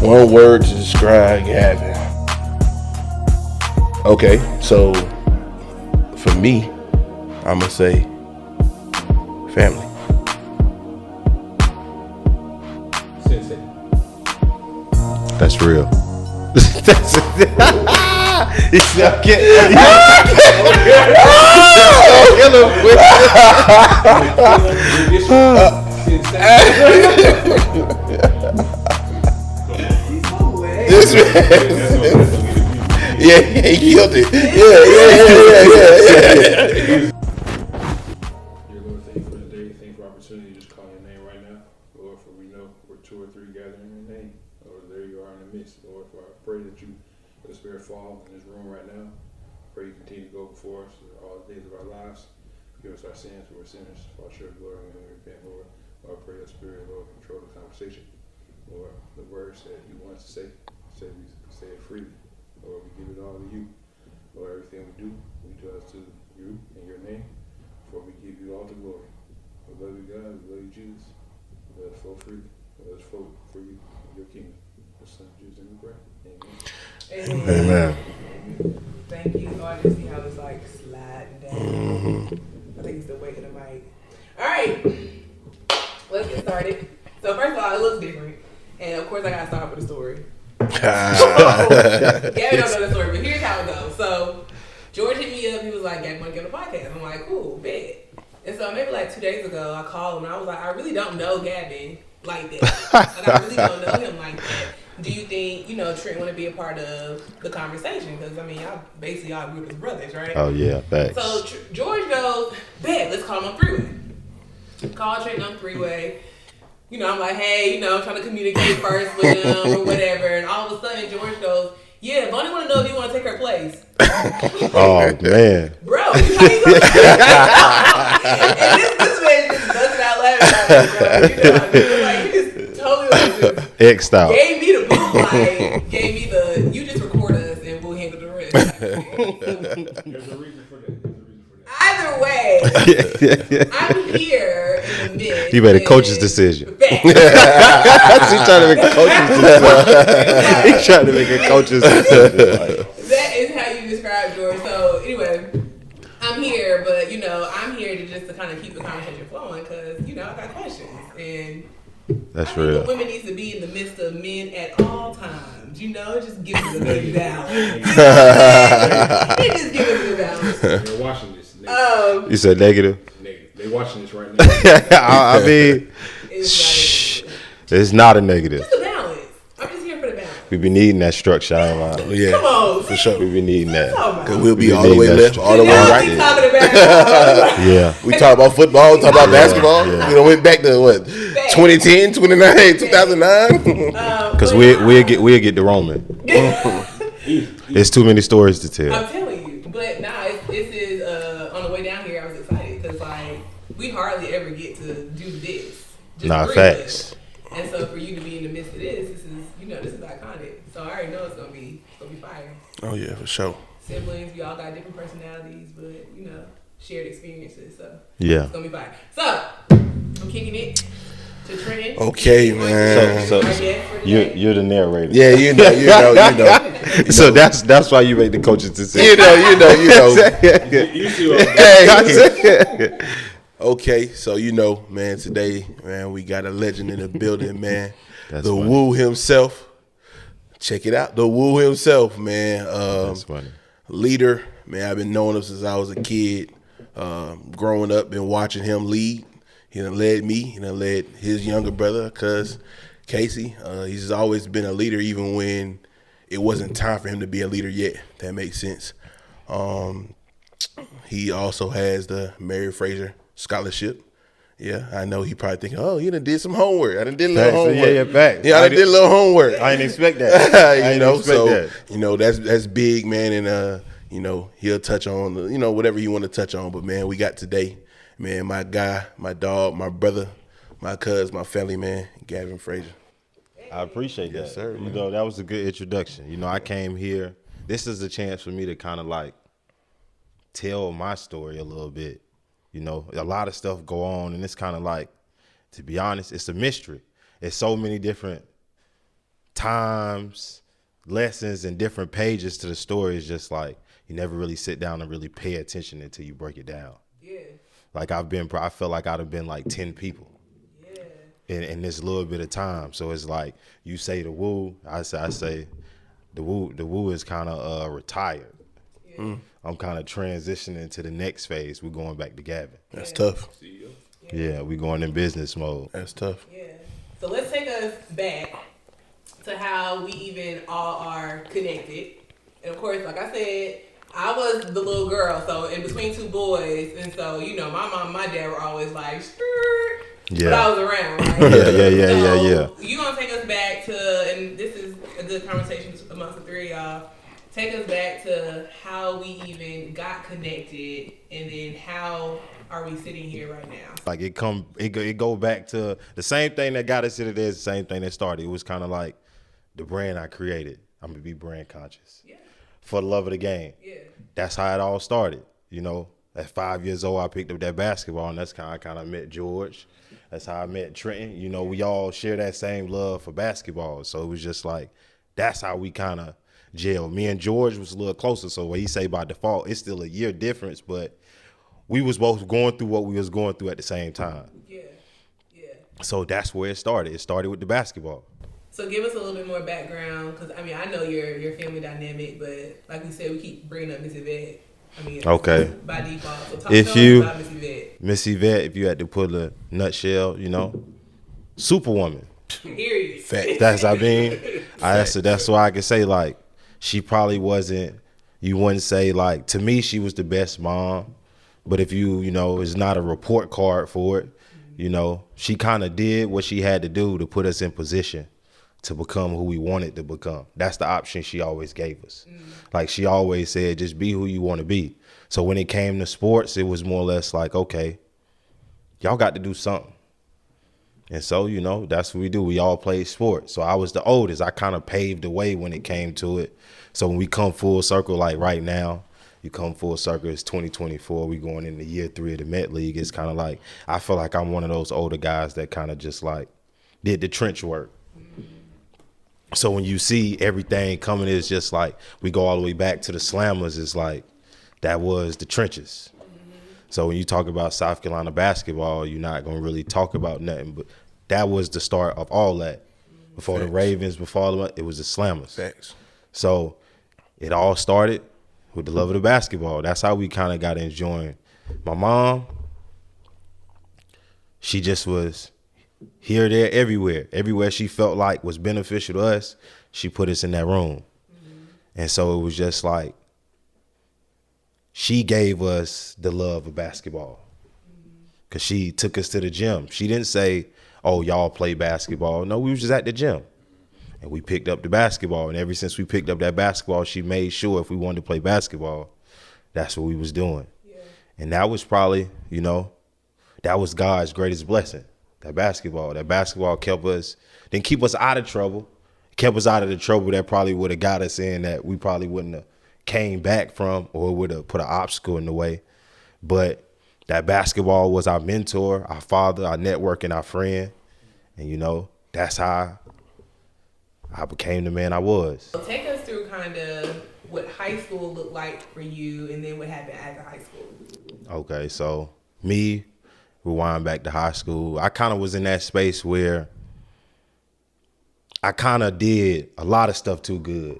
One word to describe Gavin. Okay, so for me, I'm gonna say family. Sensei. That's real. That's Yeah, he killed it. Yeah. Dear Lord, thank you for the day. Thank you for the opportunity to just call your name right now. Lord, for we know we're 2 or 3 gathering in your name. Lord, there you are in the midst. Lord, for I pray that you let the Spirit fall in this room right now. Pray you continue to go before us all the days of our lives. Forgive us our sins, for we're sinners. Fall short of glory and we repent, Lord. Lord, I pray your Spirit, Lord, control the conversation. Lord, the words that you want us to say we say it freely. Lord, we give it all to you. Lord, everything we do it to you in your name. For we give you all the glory. We love you, God. We love you, Jesus. Let us flow freely. Let us flow for you in your kingdom. The Son of Jesus, and we pray. Amen. Amen. Thank you. Oh, I can see how it's like sliding down. I think it's the weight of the mic. All right, let's get started. So first of all, it looks different, and of course I gotta start off with a story. Gavin don't know the story, but here's how it goes. So George hit me up. He was like, "Gavin, want to get on the podcast?" I'm like, "Cool, bet." And so maybe like 2 days ago, I called him and I was like, "I really don't know Gavin like that. Like I really don't know him like that. Do you think, Trent want to be a part of the conversation? Because, I mean, y'all basically all grew up as brothers, right?" Oh, yeah, thanks. So George goes, "Bet, let's call him on three-way." Call Trent on three-way. I'm like, hey, trying to communicate first with him or whatever. And all of a sudden, George goes, "Yeah, Bonnie want to know if you want to take her place." Oh, man. Bro, how you gonna do that? And this man just busted out laughing at me, bro. Like, he just totally like X style. gave me the boot, like, gave me the, you just record us and we'll handle the rest. There's a reason for that. Either way, I'm here in the midst. He made a coach's decision. Facts. He's trying to make a coach's decision. He's trying to make a coach's decision. That is how you describe George. So anyway, I'm here, but I'm here to just to kind of keep the conversation flowing because I got questions and That's I think real. the women needs to be in the midst of men at all times. Just give us a good balance. Just give us a good balance. They're watching this. You said negative? Negative. They're watching this right now. I mean, it's not a negative. Just a balance. I'm just here for the balance. We be needing that structure. I ain't lying. Yeah, Come on, for sure. We be needing that. Cause we'll be all the way left, all the way Y'all right. keep talking about Yeah. We talk about football, talk about basketball. Yeah. Went back to what? 2010, 29, 2009. Because we'll get the Roman. There's too many stories to tell. I'm telling you, but this is on the way down here. I was excited because we hardly ever get to do this. Just Facts. And so for you to be in the midst of this is this is iconic. So I already know it's gonna be fire. Oh yeah, for sure. Siblings, we all got different personalities, but shared experiences. So Yeah. it's gonna be fire. So I'm kicking it to Trent. Okay, man. So Our guest for today. you're the narrator. Yeah, you know. So that's why you make the coach's decision. You know. You see what Hey. Okay, so man, today, man, we got a legend in the building, man. That's the funny. Woo himself. Check it out. The Woo himself, man. That's funny. Leader, man. I've been knowing him since I was a kid. Growing up, been watching him lead. He done led me. He done led his younger brother, cuz Casey. He's always been a leader, even when it wasn't time for him to be a leader yet. That makes sense. He also has the Mary Frazier Scholarship. Yeah, I know he probably thinking, oh, he done did some homework. I done did a little homework. Yeah, facts. Yeah, I done did a little homework. I didn't expect that. That's big, man, and he'll touch on whatever you want to touch on. But man, we got today, man, my guy, my dog, my brother, my cousin, my family, man, Gavin Frazier. I appreciate that. Yes, sir, man. That was a good introduction. I came here. This is a chance for me to kind of like tell my story a little bit. A lot of stuff go on, and it's kind of like, to be honest, it's a mystery. It's so many different times, lessons, and different pages to the story is just like you never really sit down and really pay attention until you break it down. Yeah. Like I feel like I'd have been like 10 people in this little bit of time. So it's like you say the woo, I say the woo is kind of retired. Yeah. I'm kind of transitioning to the next phase. We're going back to Gavin. That's tough. Yeah, we going in business mode. That's tough. Yeah. So let's take us back to how we even all are connected. And of course, like I said, I was the little girl, so in between two boys, and so you know, my mom and my dad were always like, "Skirt," but I was around, right? Yeah. You gonna take us back to, and this is a good conversation amongst the three of y'all. Take us back to how we even got connected, and then how are we sitting here right now? Like it go back to the same thing that got us here today is the same thing that started. It was kind of like the brand I created. I'm gonna be brand conscious. Yeah. For the love of the game. Yeah. That's how it all started. You know, at 5 years old, I picked up that basketball, and that's how I kind of met George. That's how I met Trenton. You know, we all share that same love for basketball. So it was just like, that's how we kind of gelled. Me and George was a little closer. So what he say by default, it's still a year difference, but we was both going through what we was going through at the same time. Yeah. So that's where it started. It started with the basketball. So give us a little bit more background, because I mean I know your family dynamic, but like we said, we keep bringing up Miss Yvette. I mean, okay. By default. So talk if to you, us about Miss Yvette. Miss Yvette, if you had to put a nutshell, you know, superwoman. Period. Fact. That's why I can say like she probably wasn't. You wouldn't say like to me she was the best mom, but if you know, it's not a report card for it. You know, she kind of did what she had to do to put us in position to become who we wanted to become. That's the option she always gave us. Like she always said, just be who you want to be. So when it came to sports, it was more or less like, okay, y'all got to do something. And so, you know, that's what we do. We all played sports. So I was the oldest. I kind of paved the way when it came to it. So when we come full circle, like right now, you come full circle, it's 2024. We going into year 3 of the Met League. It's kind of like, I feel like I'm one of those older guys that kind of just like did the trench work. So when you see everything coming, it's just like we go all the way back to the Slammers. It's like that was the trenches. So when you talk about South Carolina basketball, you're not going to really talk about nothing. But that was the start of all that. Before the Ravens, before all of it was the Slammers. Facts. So it all started with the love of the basketball. That's how we kind of got enjoying. My mom, she just was here, there, everywhere. Everywhere she felt like was beneficial to us, she put us in that room. And so it was just like, she gave us the love of basketball. Because she took us to the gym. She didn't say, oh, y'all play basketball. No, we was just at the gym. And we picked up the basketball. And ever since we picked up that basketball, she made sure if we wanted to play basketball, that's what we was doing. Yeah. And that was probably, you know, that was God's greatest blessing. That basketball kept us, didn't keep us out of trouble. Kept us out of the trouble that probably would have got us in that we probably wouldn't have came back from, or would have put an obstacle in the way. But that basketball was our mentor, our father, our network, and our friend. And, you know, that's how I became the man I was. So take us through kind of what high school looked like for you, and then what happened after high school. Okay, so me, rewind back to high school. I kind of was in that space where I kind of did a lot of stuff too good.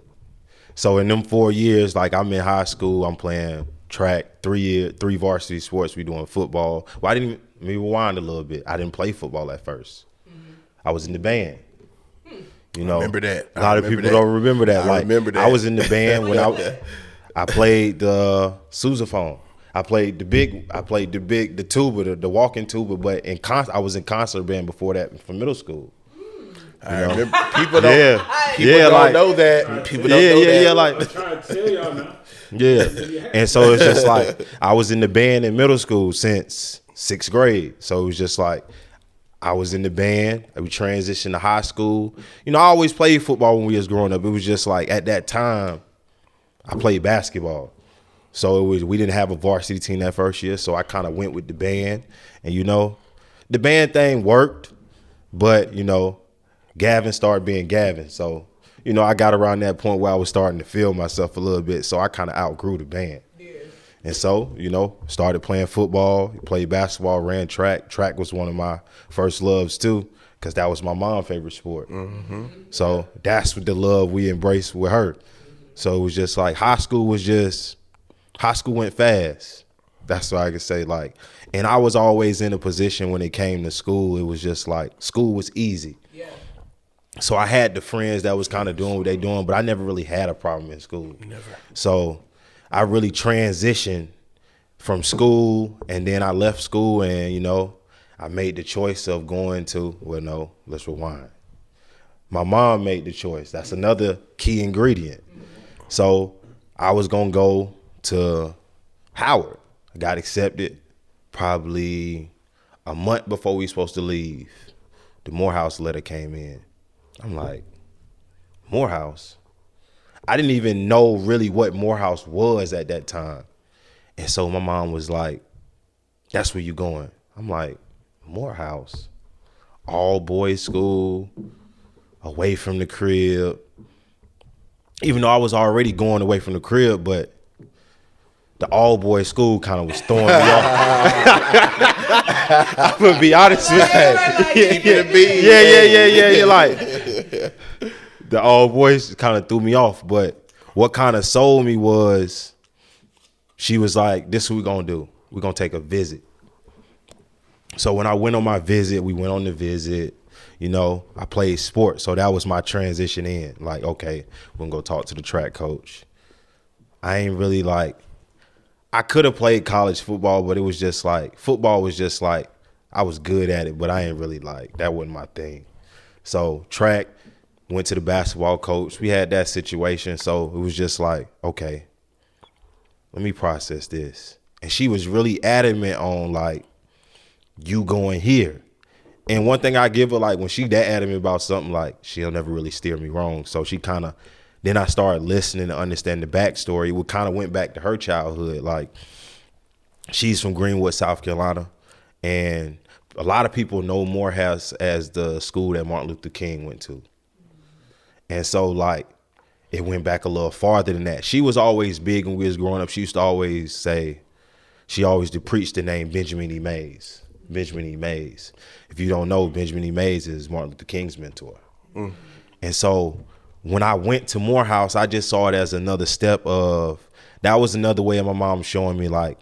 So in them 4 years, like I'm in high school, I'm playing track, 3 varsity sports. We doing football. Well, let me rewind a little bit. I didn't play football at first. I was in the band. You know, remember that. A lot of people don't remember that. I remember that. I was in the band when I played the sousaphone. I played the tuba, the walking tuba, but I was in concert band before that from middle school. I remember. People don't know that. People don't know that. Yeah, like I'm trying to tell y'all now. Yeah. And so it's just like I was in the band in middle school since 6th grade. So it was just like I was in the band. We transitioned to high school. You know, I always played football when we was growing up. It was just like at that time I played basketball. So we didn't have a varsity team that first year. So I kind of went with the band. And, you know, the band thing worked. But, you know, Gavin started being Gavin. So you know, I got around that point where I was starting to feel myself a little bit, so I kind of outgrew the band. Yeah. And so, you know, started playing football, played basketball, ran track. Track was one of my first loves too, because that was my mom's favorite sport. So that's the love we embraced with her. So it was just like high school went fast. That's what I could say. Like, and I was always in a position when it came to school, it was just like school was easy. Yeah. So I had the friends that was kind of doing what they doing, but I never really had a problem in school. Never. So I really transitioned from school, and then I left school, and, you know, I made the choice of going to, well, no, let's rewind. My mom made the choice. That's another key ingredient. So I was going to go to Howard. I got accepted probably a month before we were supposed to leave. The Morehouse letter came in. I'm like, Morehouse? I didn't even know really what Morehouse was at that time. And so my mom was like, that's where you going. I'm like, Morehouse? All boys school, away from the crib. Even though I was already going away from the crib, but the all boys school kind of was throwing me off. I'm gonna be honest with you. Yeah. Like the all boys kind of threw me off. But what kind of sold me was she was like, "This is what we're gonna do. We're gonna take a visit." So when I went on my visit, we went on the visit. You know, I played sports, so that was my transition in. Like, okay, we're gonna go talk to the track coach. I ain't really like. I could have played college football, but it was just like football was just like I was good at it, but I ain't really like that wasn't my thing. So track, went to the basketball coach. We had that situation, so it was just like, okay, let me process this. And she was really adamant on like you going here. And one thing I give her, like when she that adamant about something, like she'll never really steer me wrong. So she kind of, then I started listening to understand the backstory. It kind of went back to her childhood. Like she's from Greenwood, South Carolina. And a lot of people know Morehouse as the school that Martin Luther King went to. And so like it went back a little farther than that. She was always big when we was growing up. She used to always say, she always did preach the name Benjamin E. Mays. Benjamin E. Mays. If you don't know, Benjamin E. Mays is Martin Luther King's mentor. And so when I went to Morehouse, I just saw it as another step of, that was another way of my mom showing me like,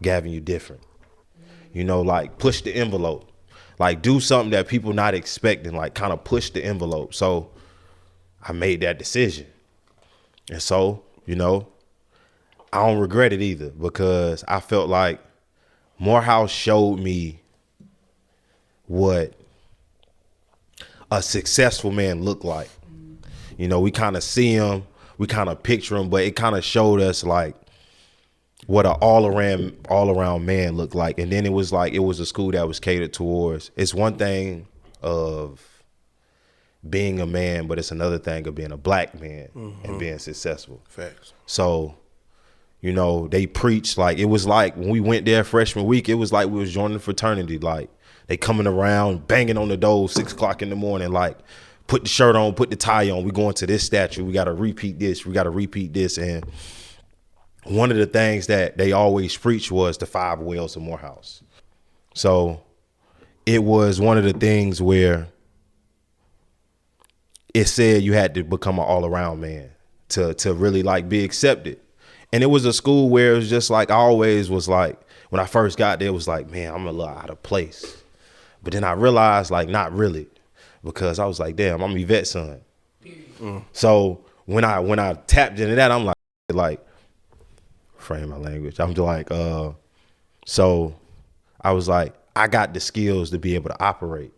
Gavin, you different. You know, like push the envelope. Like do something that people not expecting, like kind of push the envelope. So I made that decision. And so, you know, I don't regret it either because I felt like Morehouse showed me what a successful man looked like. You know, we kind of see him, we kind of picture him, but it kind of showed us like what an all around man looked like. And then it was like, it was a school that was catered towards, it's one thing of being a man, but it's another thing of being a black man and being successful. Facts. So, you know, they preached like, it was like when we went there freshman week, it was like we was joining the fraternity. Like they coming around, banging on the door, 6 o'clock in the morning, like put the shirt on, put the tie on. We going to this statue. We got to repeat this. We got to repeat this. And one of the things that they always preached was the 5 wells of Morehouse. So it was one of the things where it said you had to become an all around man to really like be accepted. And it was a school where it was just like, I always was like, when I first got there, it was like, man, I'm a little out of place. But then I realized like, not really, because I was like, damn, I'm Yvette's son. So when I tapped into that, I'm like, frame my language. I'm like, so I was like, I got the skills to be able to operate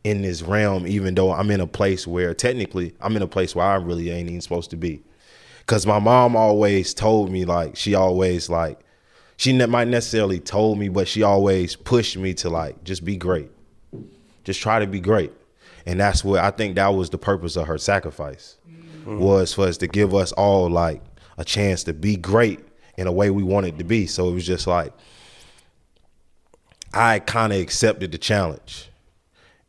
in this realm, even though I'm in a place where technically I'm in a place where I really ain't even supposed to be. Cause my mom always told me, like, she always like, she might necessarily told me, but she always pushed me to like, just be great. Just try to be great. And that's what I think that was the purpose of her sacrifice, was for us to give us all like a chance to be great in a way we wanted to be. So it was just like, I kind of accepted the challenge.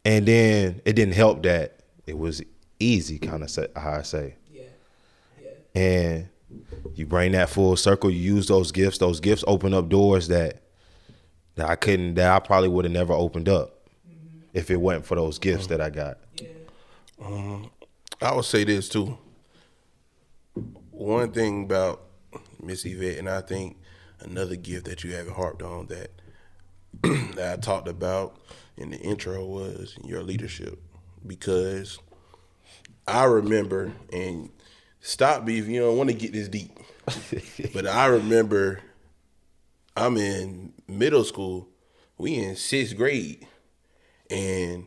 And then it didn't help that it was easy, kind of how I say. Yeah. And you bring that full circle. You use those gifts. Those gifts open up doors that I probably would have never opened up if it wasn't for those gifts that I got. Yeah. I would say this too. One thing about Miss Yvette, and I think another gift that you haven't harped on that that I talked about in the intro was your leadership. Because I remember, and stop me if you don't want to get this deep, but I remember I'm in middle school, we in 6th grade, and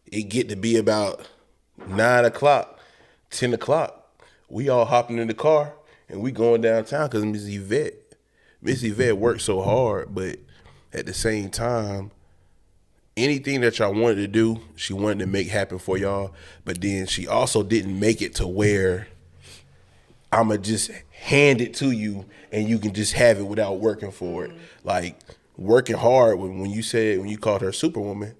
it get to be about 9 o'clock, 10 o'clock. We all hopping in the car and we going downtown because Miss Yvette worked so hard, but at the same time, anything that y'all wanted to do, she wanted to make happen for y'all. But then she also didn't make it to where I'ma just hand it to you and you can just have it without working for it. Like working hard when you called her Superwoman,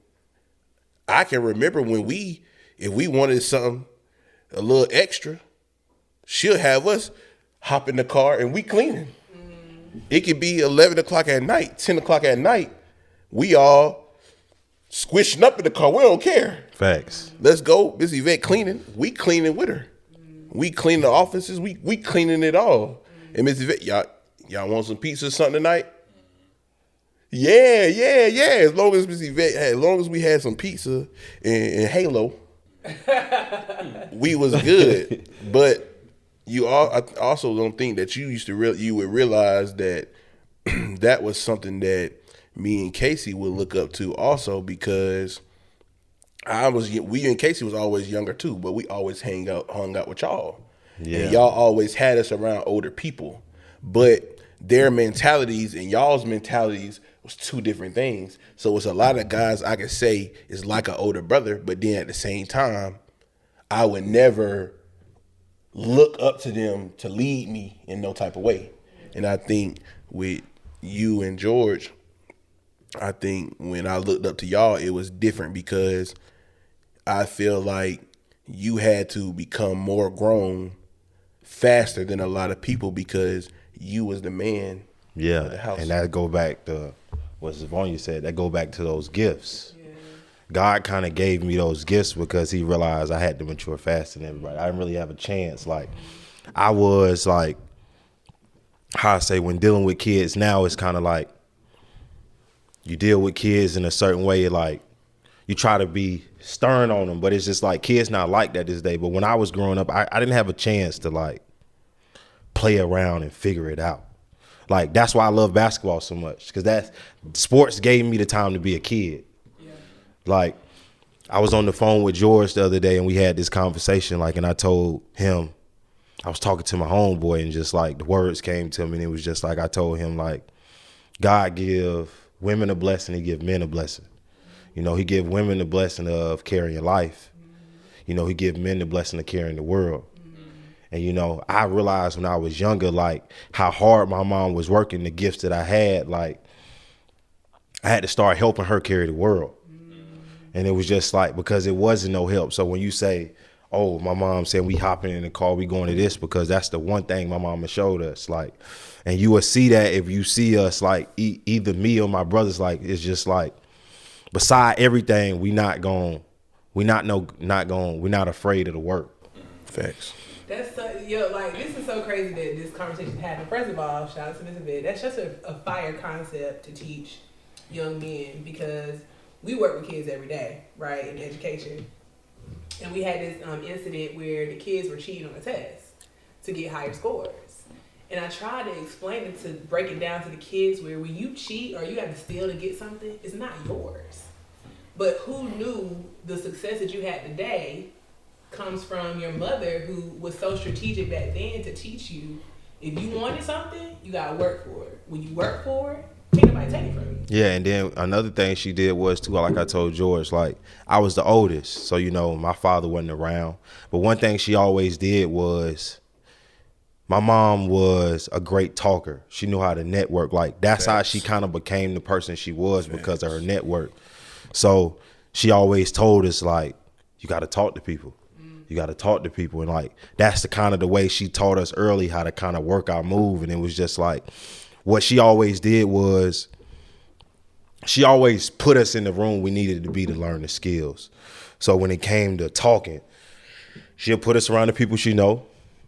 I can remember if we wanted something a little extra, she'll have us hop in the car and we cleaning. It could be 11 o'clock at night, 10 o'clock at night. We all squishing up in the car. We don't care. Facts. Let's go. Miss Yvette cleaning. We cleaning with her. We clean the offices. We cleaning it all. And Miss Yvette, y'all want some pizza or something tonight? Yeah. As long as Miss Yvette, as long as we had some pizza and Halo, we was good. But I also don't think that you would realize that that was something that me and Casey would look up to also, because we and Casey was always younger too, but we always hung out with y'all. Yeah. And y'all always had us around older people. But their mentalities and y'all's mentalities was two different things. So it's a lot of guys I could say is like an older brother, but then at the same time, I would never look up to them to lead me in no type of way. And I think with you and George, I think when I looked up to y'all, it was different because I feel like you had to become more grown faster than a lot of people because you was the man of the house. And that go back to what Zavonia said. That go back to those gifts. Yeah. God kind of gave me those gifts because he realized I had to mature faster than everybody. I didn't really have a chance. Like I was like, how I say, when dealing with kids now, it's kind of like you deal with kids in a certain way, like you try to be stern on them, but it's just like kids not like that this day. But when I was growing up, I didn't have a chance to like play around and figure it out. Like that's why I love basketball so much, because sports gave me the time to be a kid. Yeah. Like I was on the phone with George the other day and we had this conversation, like, and I told him, I was talking to my homeboy and just like the words came to me and it was just like, I told him like, God give women a blessing, he give men a blessing. You know, he give women the blessing of carrying life. You know, he give men the blessing of carrying the world. And, you know, I realized when I was younger, like how hard my mom was working, the gifts that I had, like I had to start helping her carry the world. And it was just like, because it wasn't no help. So when you say, oh, my mom said we hopping in the car, we going to this, because that's the one thing my mama showed us. Like, and you will see that if you see us, like either me or my brothers, like it's just like, beside everything, we're not afraid of the work. Facts. That's so, like this is so crazy that this conversation happened. First of all, shout out to Ms. Yvette. That's just a fire concept to teach young men, because we work with kids every day, right, in education. And we had this incident where the kids were cheating on a test to get higher scores. And I tried to explain it, to break it down to the kids, where when you cheat or you have to steal to get something, it's not yours. But who knew the success that you had today comes from your mother, who was so strategic back then to teach you, if you wanted something, you gotta work for it. When you work for it, can't nobody take it from you. Yeah, and then another thing she did was too, like I told George, like I was the oldest, so you know my father wasn't around. But one thing she always did was, my mom was a great talker. She knew how to network. Like that's how she kind of became the person she was, because of her network. So she always told us, like, you got to talk to people. You got to talk to people. And like, that's the kind of the way she taught us early how to kind of work our move. And it was just like, what she always did was she always put us in the room we needed to be to learn the skills. So when it came to talking, she'll put us around the people she know.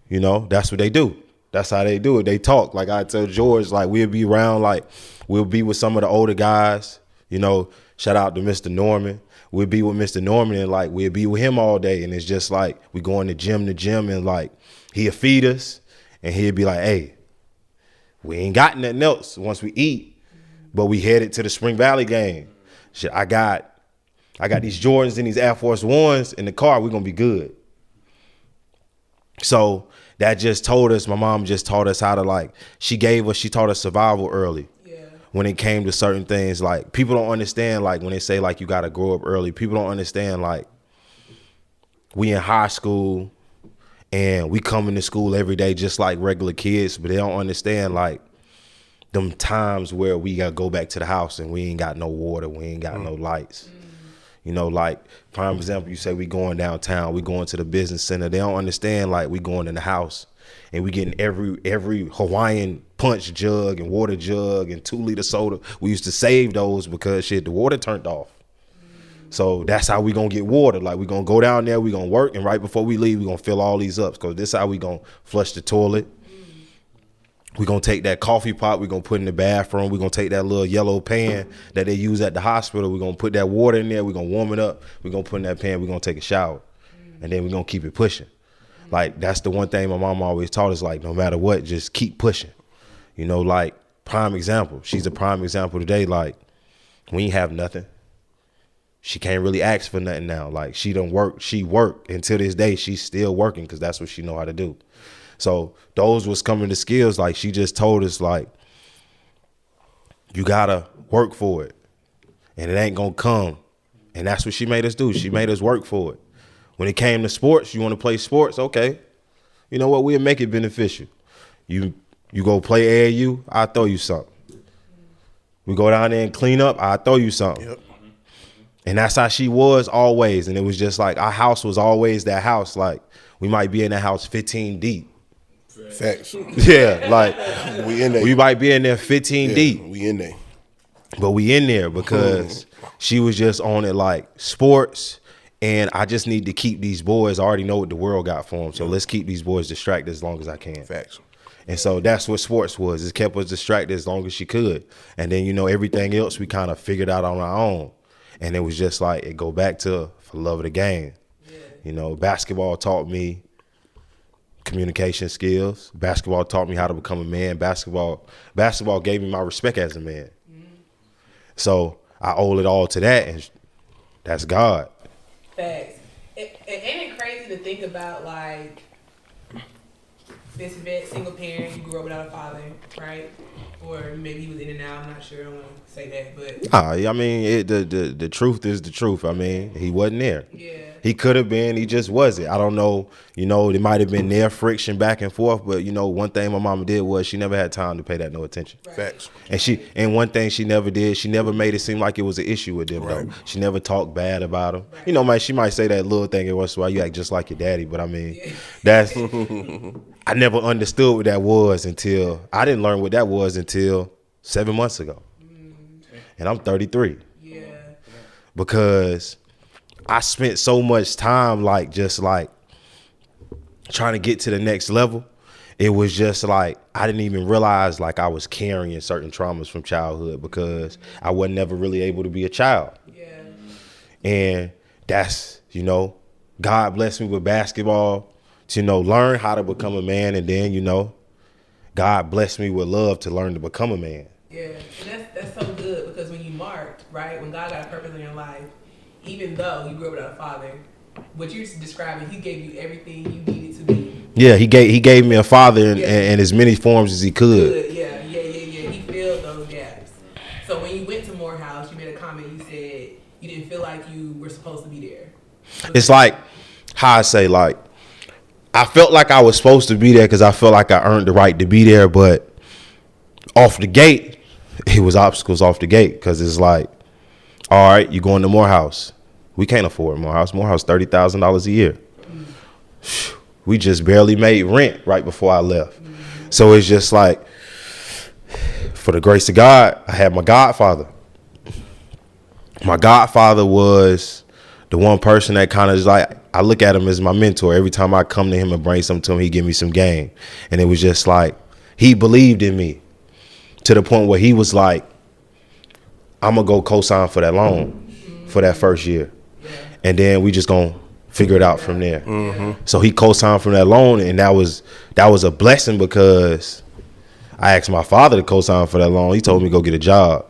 You know, that's what they do. That's how they do it. They talk. Like I tell George, like we'll be around, like we'll be with some of the older guys, you know, shout out to Mr. Norman. We'll be with Mr. Norman and like we'll be with him all day. And it's just like we go in the gym and like he'll feed us and he'll be like, hey, we ain't got nothing else once we eat, but we headed to the Spring Valley game. Shit, I got these Jordans and these Air Force Ones in the car. We're going to be good. So that just told us, my mom just taught us how to like, she taught us survival early. Yeah. When it came to certain things, like people don't understand, like when they say like you got to grow up early, people don't understand like we in high school and we come into school every day just like regular kids, but they don't understand like them times where we got to go back to the house and we ain't got no water, we ain't got no lights. You know, like, prime example, you say we going downtown, we going to the business center. They don't understand, like, we going in the house and we getting every Hawaiian punch jug and water jug and 2-liter soda. We used to save those because, shit, the water turned off. So that's how we going to get water. Like, we going to go down there, we going to work, and right before we leave, we going to fill all these up because this is how we going to flush the toilet. We're going to take that coffee pot, we're going to put in the bathroom, we're going to take that little yellow pan that they use at the hospital, we're going to put that water in there, we're going to warm it up, we're going to put in that pan, we're going to take a shower, and then we're going to keep it pushing. Like, that's the one thing my mom always taught us, like, no matter what, just keep pushing. You know, like, prime example. She's a prime example today, like, we ain't have nothing. She can't really ask for nothing now. Like, she worked. Until this day, she's still working because that's what she know how to do. So those was coming to skills. Like she just told us, like, you gotta work for it and it ain't gonna come. And that's what she made us do. She made us work for it. When it came to sports, you want to play sports? Okay. You know what? We'll make it beneficial. You go play AAU, I'll throw you something. We go down there and clean up, I'll throw you something. Yep. And that's how she was always. And it was just like our house was always that house. Like we might be in the house 15 deep. Facts. Yeah, like we in there. We might be in there 15 deep. We in there. But we in there because she was just on it like sports. And I just need to keep these boys. I already know what the world got for them. So let's keep these boys distracted as long as I can. Facts. And so that's what sports was. It kept us distracted as long as she could. And then, you know, everything else we kind of figured out on our own. And it was just like, it go back to for love of the game. Yeah. You know, basketball taught me communication skills. Basketball taught me how to become a man. Basketball gave me my respect as a man. Mm-hmm. So I owe it all to that, and that's God. Facts. Ain't it crazy to think about, like, this vet, single parent, you grew up without a father, right? Or maybe he was in and out. I'm not sure. I don't want to say that, but I mean, the truth is the truth. I mean, he wasn't there. Yeah. He could have been. He just wasn't. I don't know. You know, there might have been their friction back and forth, but you know, one thing my mama did was she never had time to pay that no attention. Right. Facts. And one thing she never did, she never made it seem like it was an issue with them. Right. Though. She never talked bad about him. Right. You know, she might say that little thing. It was why you act just like your daddy, but I mean, that's. I never understood what that was until I didn't learn what that was until 7 months ago, and I'm 33. Yeah. Because I spent so much time like just like trying to get to the next level. It was just like I didn't even realize like I was carrying certain traumas from childhood because I wasn't never really able to be a child. Yeah. And that's, you know, God blessed me with basketball to, you know, learn how to become a man. And then, you know, God blessed me with love to learn to become a man. Yeah, and that's so good because when you marked, right, when God got a purpose in your life, even though you grew up without a father, what you're describing, he gave you everything you needed to be. Yeah, he gave me a father in as many forms as he could. Yeah. He filled those gaps. So when you went to Morehouse, you made a comment, you said you didn't feel like you were supposed to be there. It's like, how I say, like, I felt like I was supposed to be there because I felt like I earned the right to be there, but off the gate, it was obstacles off the gate because it's like, all right, you're going to Morehouse. We can't afford Morehouse. Morehouse $30,000 a year. we just barely made rent right before I left. So it's just like, for the grace of God, I had my godfather. My godfather was the one person that kind of is like, I look at him as my mentor. Every time I come to him and bring something to him, he give me some game. And it was just like, he believed in me to the point where he was like, I'm going to go co-sign for that loan for that first year. And then we just going to figure it out from there. So he co-signed from that loan, and that was a blessing because I asked my father to co-sign for that loan. He told me to go get a job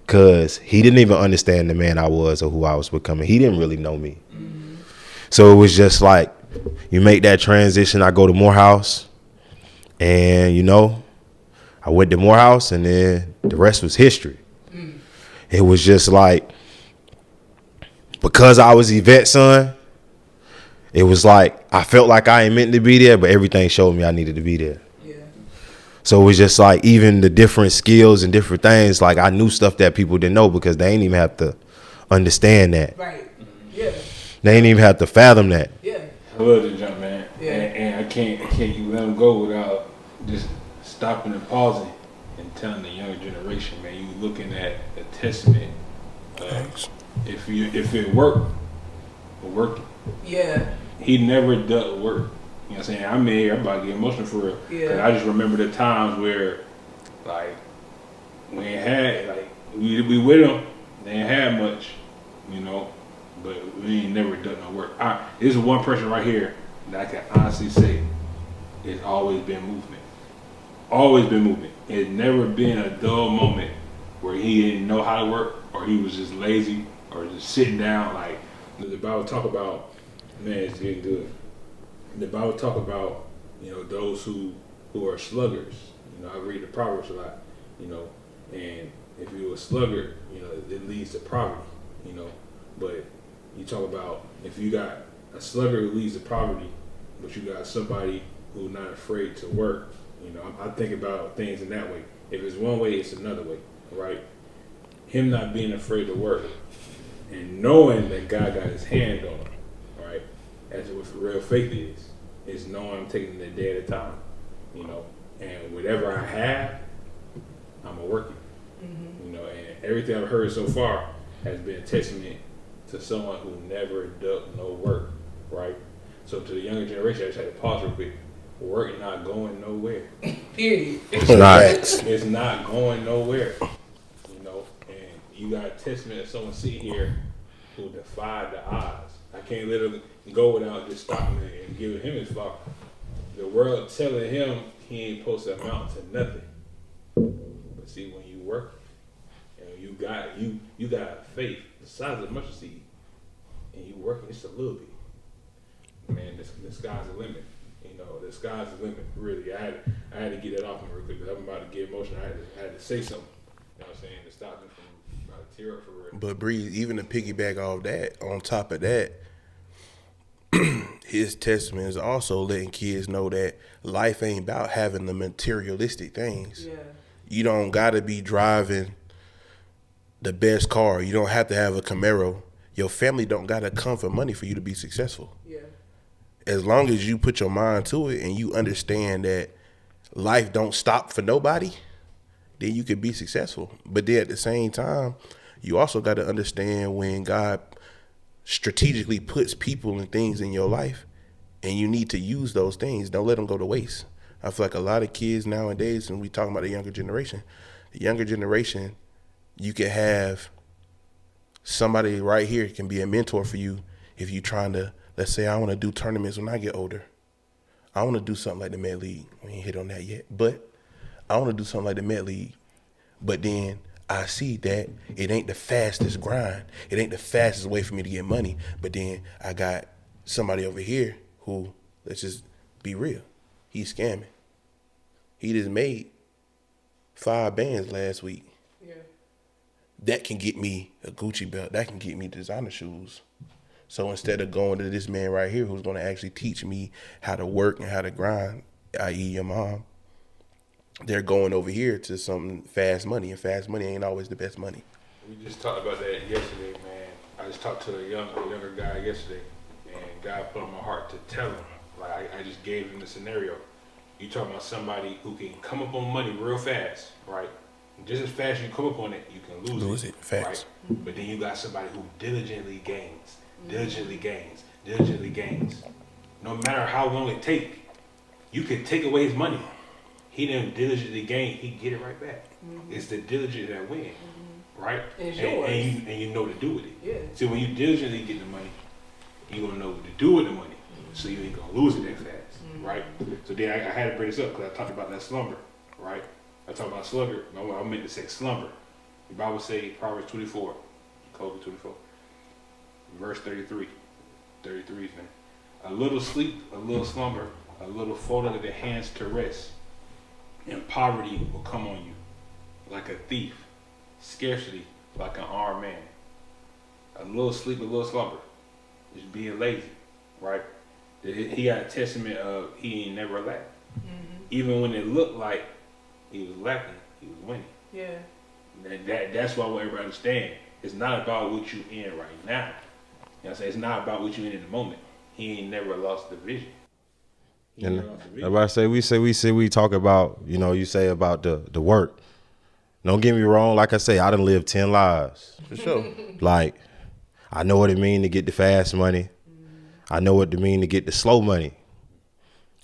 because he didn't even understand the man I was or who I was becoming. He didn't really know me. So it was just like, you make that transition. I go to Morehouse, and, you know, I went to Morehouse, and then the rest was history. It was just like, because I was Yvette's son, it was like, I felt like I ain't meant to be there, but everything showed me I needed to be there. So it was just like, even the different skills and different things, like I knew stuff that people didn't know because they ain't even have to understand that. Right. Yeah. They ain't even have to fathom that. Yeah. I love the jump, man. Yeah. And I can't you let them go without just stopping and pausing and telling the younger generation, man, you looking at a testament. If it worked, it worked. Yeah. He never ducked work. You know what I'm saying? I'm here, I'm about to get emotional for real. Yeah. And I just remember the times where, like, we ain't had, like, we with them, they ain't had much, you know, but we ain't never done no work. This is one person right here that I can honestly say it's always been movement. Always been movement. It's never been a dull moment where he didn't know how to work or he was just lazy or just sitting down. Like, the Bible talk about, man, it's getting good. The Bible talk about, you know, those who are sluggards. You know, I read the Proverbs a lot, you know, and if you're a sluggard, you know, it leads to poverty, you know. But you talk about if you got a sluggard who leads to poverty, but you got somebody who's not afraid to work, you know, I think about things in that way. If it's one way, it's another way, right? Him not being afraid to work and knowing that God got his hand on him, right? That's what real faith is knowing I'm taking it a day at a time, you know, and whatever I have, I'm gonna work it, you know, and everything I've heard so far has been a testament to someone who never ducked no work, right? So to the younger generation, I just had to pause real quick. Work not going nowhere. Period. It's not going nowhere, you know, and you got a testament of someone sitting here who defied the odds. I can't let him go without just stopping it and giving him his flowers. The world telling him he ain't supposed to amount to nothing. But see, when you work, and you got faith the size of a mustard seed, and you working just a little bit, man, the sky's the limit. You know, the sky's the limit. Really, I had to get that off me real quick because I'm about to get emotional. I had to say something. You know what I'm saying, to stop me from about to tear up for real. But Breeze, even to piggyback off that, on top of that, his testament is also letting kids know that life ain't about having the materialistic things. Yeah. You don't gotta be driving the best car. You don't have to have a Camaro. Your family don't gotta come for money for you to be successful. Yeah. As long as you put your mind to it and you understand that life don't stop for nobody, then you can be successful. But then at the same time, you also got to understand when God strategically puts people and things in your life and you need to use those things. Don't let them go to waste. I feel like a lot of kids nowadays, and we talking about the younger generation, you can have somebody right here can be a mentor for you if you're trying to, let's say I want to do tournaments when I get older. I want to do something like the Met League. We ain't hit on that yet. But I want to do something like the Met League. But then I see that it ain't the fastest grind. It ain't the fastest way for me to get money. But then I got somebody over here who, let's just be real, he's scamming. He just made 5 bands last week. Yeah. That can get me a Gucci belt. That can get me designer shoes. So instead of going to this man right here who's going to actually teach me how to work and how to grind, i.e. your mom, they're going over here to some fast money, and fast money ain't always the best money. We just talked about that yesterday, man. I just talked to a younger guy yesterday, and and God put on my heart to tell him. Like I just gave him the scenario. You talking about somebody who can come up on money real fast, right? Just as fast as you come up on it, you can lose it. Facts. Right? But then you got somebody who diligently gains. No matter how long it take, you can take away his money. He didn't diligently gain, he get it right back. It's the diligent that win, right? And it's yours. And you know what to do with it. Yeah. See, when you diligently get the money, you gonna know what to do with the money, so you ain't gonna lose it that fast, right? So then I had to bring this up because I talked about that slumber, right? I talked about slugger. I meant to say slumber. The Bible say Proverbs 24, Kobe 24, verse 33. 33 is man. A little sleep, a little slumber, a little folding of the hands to rest, and poverty will come on you like a thief, scarcity like an armed man. A little sleep, a little slumber, just being lazy, right? He got a testament of he ain't never lacked. Even when it looked like he was lacking, he was winning. Yeah. That's why I want everybody to understand. It's not about what you in right now. You know what I'm saying? It's not about what you in the moment. He ain't never lost the vision. And everybody we talk about, you know, you say about the work. Don't get me wrong, like I say, I done lived 10 lives. For sure. Like, I know what it mean to get the fast money. I know what it mean to get the slow money.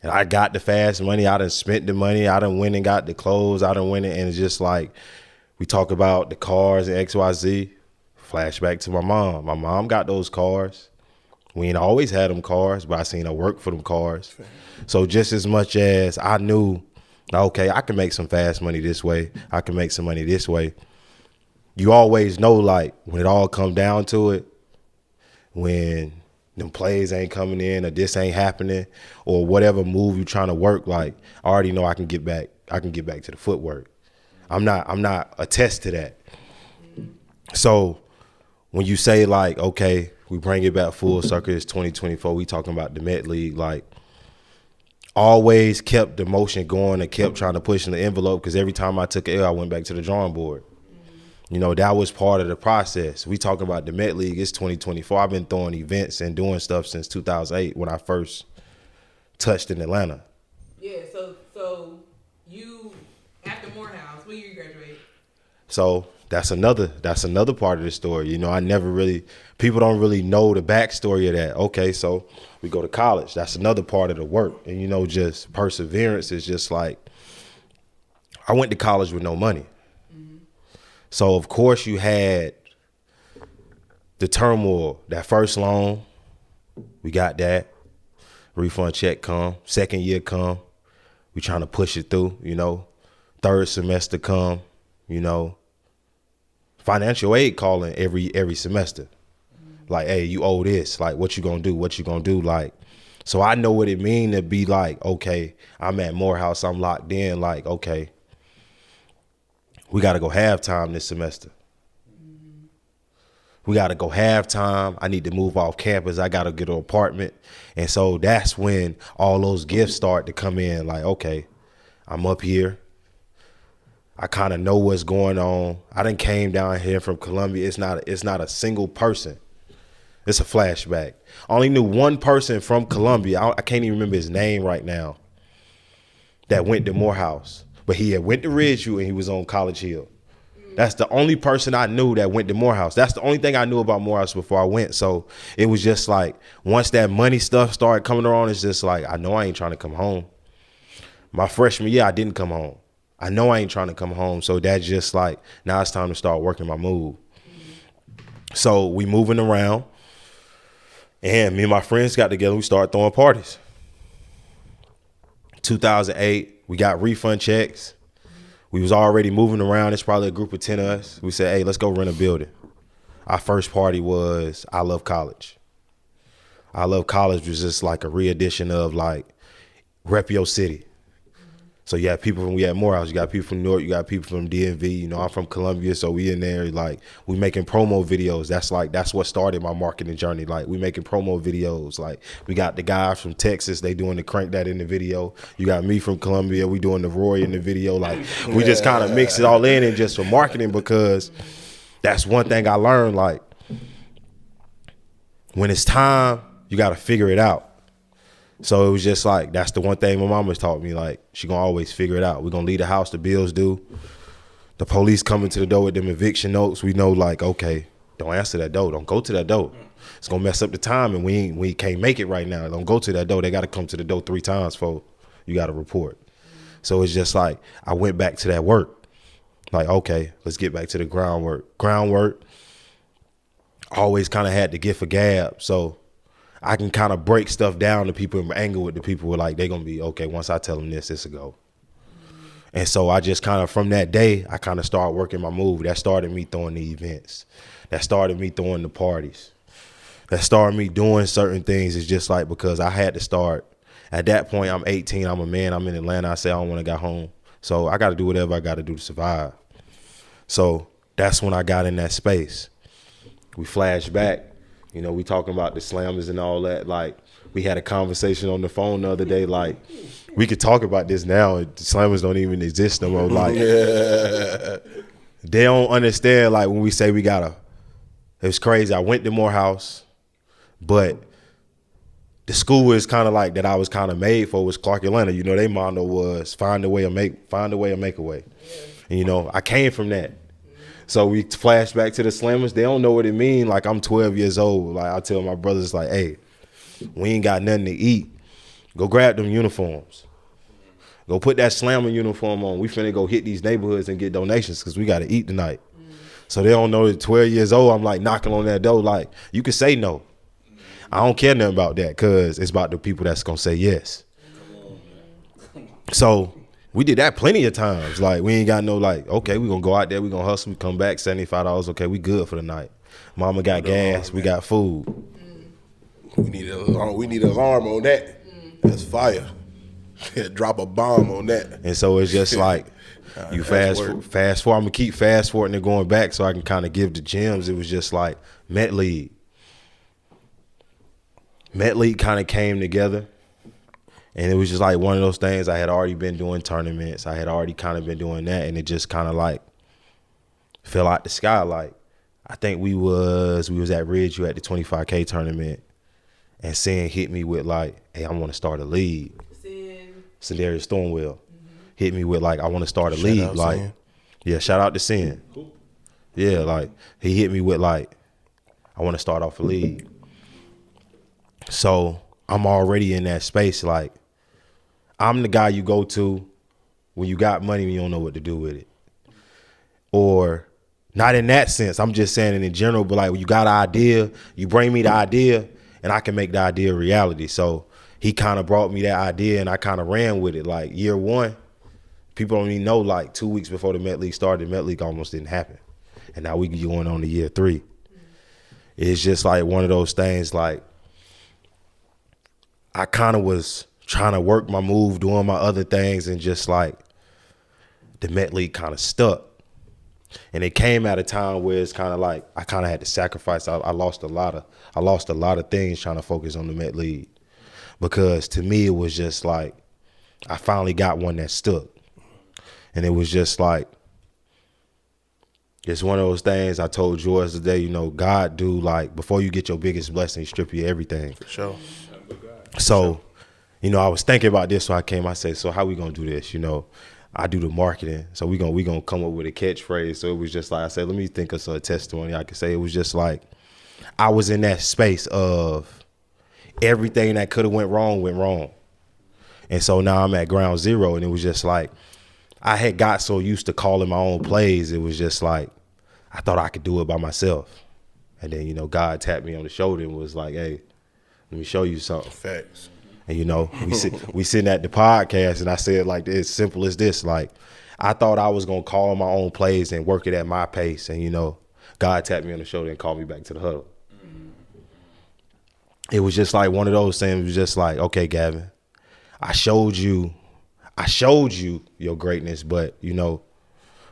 And I got the fast money. I done spent the money. I done went and got the clothes. I done went and it's just like, we talk about the cars and XYZ. Flashback to my mom. My mom got those cars. We ain't always had them cars, but I seen her work for them cars. So just as much as I knew, okay, I can make some fast money this way. I can make some money this way. You always know, like, when it all come down to it, when them plays ain't coming in or this ain't happening or whatever move you trying to work, like, I already know I can get back to the footwork. I'm not attest to that. So when you say, like, okay, we bring it back full circle, it's 2024, we talking about the Met League, like, always kept the motion going and kept trying to push in the envelope because every time I took an L, I went back to the drawing board. You know, that was part of the process. We talking about the Met League, it's 2024. I've been throwing events and doing stuff since 2008 when I first touched in Atlanta. Yeah, so you, after Morehouse, what year you graduated? So that's another part of the story. You know, people don't really know the backstory of that. Okay, so we go to college. That's another part of the work. And, you know, just perseverance is just like, I went to college with no money. So, of course, you had the turmoil. That first loan, we got that. Refund check come. Second year come. We trying to push it through, you know. Third semester come, you know. Financial aid calling every semester. Like, hey, you owe this. Like, what you gonna do? What you gonna do? Like, so I know what it mean to be like, okay, I'm at Morehouse. I'm locked in. Like, okay. We got to go halftime this semester. We got to go halftime. I need to move off campus. I got to get an apartment. And so that's when all those gifts start to come in. Like, okay, I'm up here. I kind of know what's going on. I done came down here from Columbia. It's not a single person. It's a flashback. I only knew one person from Columbia. I can't even remember his name right now. That went to Morehouse. But he had went to Ridgeview and he was on College Hill. That's the only person I knew that went to Morehouse. That's the only thing I knew about Morehouse before I went. So it was just like, once that money stuff started coming around, it's just like, I know I ain't trying to come home. My freshman year, I didn't come home. I know I ain't trying to come home. So that's just like, now it's time to start working my move. So we moving around. And me and my friends got together. We started throwing parties. 2008. We got refund checks. We was already moving around. It's probably a group of 10 of us. We said, hey, let's go rent a building. Our first party was I Love College. I Love College was just like a re-edition of like Rep Your City. So you have people we had Morehouse, you got people from New York, you got people from DMV, you know, I'm from Columbia, so we in there, like, we making promo videos. That's what started my marketing journey. Like, we making promo videos. Like, we got the guys from Texas, they doing the Crank That in the video. You got me from Columbia, we doing the Roy in the video. Like, we just kind of mix it all in and just for marketing, because that's one thing I learned, like, when it's time, you got to figure it out. So it was just like, that's the one thing my mama's taught me. Like, she gonna always figure it out. We're gonna leave the house, the bills due. The police coming to the door with them eviction notes. We know, like, okay, don't answer that door. Don't go to that door. It's gonna mess up the time, and we can't make it right now. Don't go to that door. They gotta come to the door 3 times before you gotta report. So it's just like, I went back to that work. Like, okay, let's get back to the groundwork. I always kind of had the gift of gab, so I can kind of break stuff down to people and angle with the people who are like, they're going to be, okay, once I tell them this a go. And so I just kind of, from that day, I kind of started working my move. That started me throwing the events. That started me throwing the parties. That started me doing certain things. It's just like, because I had to start. At that point, I'm 18. I'm a man. I'm in Atlanta. I say I don't want to go home. So I got to do whatever I got to do to survive. So that's when I got in that space. We flash back. You know, we talking about the slammers and all that. Like, we had a conversation on the phone the other day. Like, we could talk about this now. The slammers don't even exist no more. Like, they don't understand, like, when we say we gotta. It was crazy. I went to Morehouse, but the school is kind of like that I was kind of made for was Clark Atlanta. You know, their motto was find a way or make a way. And, you know, I came from that. So we flash back to the slammers. They don't know what it mean. Like, I'm 12 years old. Like, I tell my brothers, like, hey, we ain't got nothing to eat. Go grab them uniforms. Go put that slammer uniform on. We finna go hit these neighborhoods and get donations because we got to eat tonight. So they don't know at 12 years old, I'm like knocking on that door. Like, you can say no. I don't care nothing about that because it's about the people that's going to say yes. So we did that plenty of times. Like, we ain't got no, like, okay, we going to go out there. We going to hustle. We come back, $75. Okay, we good for the night. Mama got gas. We got food. We need an alarm on that. That's fire. Drop a bomb on that. And so it's just like, you fast forward. I'm going to keep fast forwarding and going back so I can kind of give the gems. It was just like Met League. Met League kind of came together. And it was just like one of those things. I had already been doing tournaments. I had already kind of been doing that. And it just kind of like fell out the sky. Like, I think we was at Ridge, you at the 25K tournament. And Sin hit me with like, hey, I want to start a league. Sindarius Thornwell hit me with like, I want to start a league. Like, Sin. Yeah, shout out to Sin. Cool. Yeah, like he hit me with like, I want to start off a league. So I'm already in that space. Like, I'm the guy you go to when you got money and you don't know what to do with it. Or not in that sense. I'm just saying it in general, but like when you got an idea, you bring me the idea and I can make the idea a reality. So he kind of brought me that idea and I kind of ran with it. Like year one, people don't even know, like 2 weeks before the Met League started, Met League almost didn't happen. And now we going on to year 3. It's just like one of those things, like I kind of was trying to work my move, doing my other things, and just like the Met League kind of stuck. And it came at a time where it's kind of like I kind of had to sacrifice. I lost a lot of things trying to focus on the Met League. Because to me, it was just like, I finally got one that stuck. And it was just like, it's one of those things I told George today, you know, God do like, before you get your biggest blessing, he strip you everything. For sure. So, you know, I was thinking about this, so I came, I said, so how we gonna do this? You know, I do the marketing. So we gonna come up with a catchphrase. So it was just like, I said, let me think of a testimony I could say. It was just like, I was in that space of, everything that could have went wrong. And so now I'm at ground zero. And it was just like, I had got so used to calling my own plays. It was just like, I thought I could do it by myself. And then, you know, God tapped me on the shoulder and was like, hey, let me show you something. Facts. And, you know, we sitting at the podcast and I said like, it's simple as this. Like, I thought I was going to call my own plays and work it at my pace. And, you know, God tapped me on the shoulder and called me back to the huddle. It was just like one of those things. It was just like, okay, Gavin, I showed you your greatness, but you know,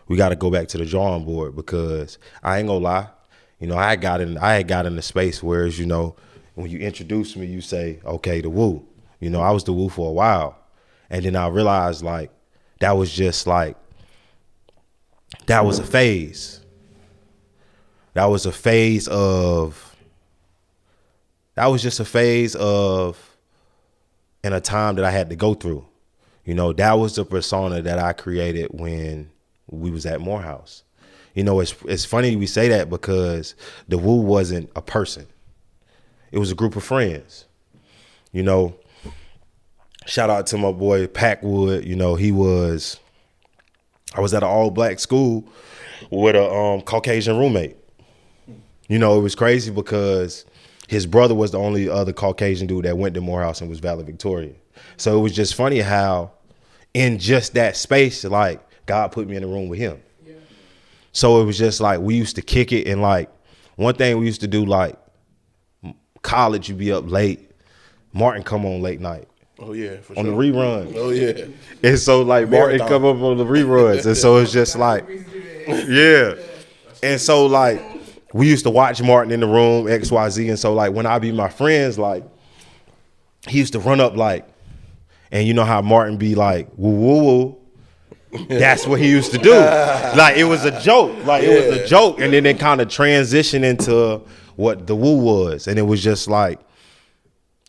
we got to go back to the drawing board because I ain't gonna lie, you know, I had got in the space where, you know, when you introduce me, you say, okay, the woo, you know, I was the woo for a while, and then I realized like that was just like that was a phase. That was a phase of that was just a phase of in a time that I had to go through. You know, that was the persona that I created when we was at Morehouse. You know, it's funny we say that because the Woo wasn't a person. It was a group of friends. You know, shout out to my boy Packwood. You know, I was at an all-black school with a Caucasian roommate. You know, it was crazy because his brother was the only other Caucasian dude that went to Morehouse and was valedictorian. So it was just funny how in just that space, like, God put me in the room with him. Yeah. So it was just like we used to kick it. And like one thing we used to do, like college, you be up late. Martin come on late night. Oh yeah, for on sure. the rerun. Oh yeah. And so like Martin come up on the reruns. And so it's just like, yeah. And so like we used to watch Martin in the room, XYZ. And so like when I be my friends, like he used to run up like, and you know how Martin be like, woo woo woo. That's what he used to do. Like it was a joke. Like it was a joke. And then it kind of transitioned into what the Woo was. And it was just like,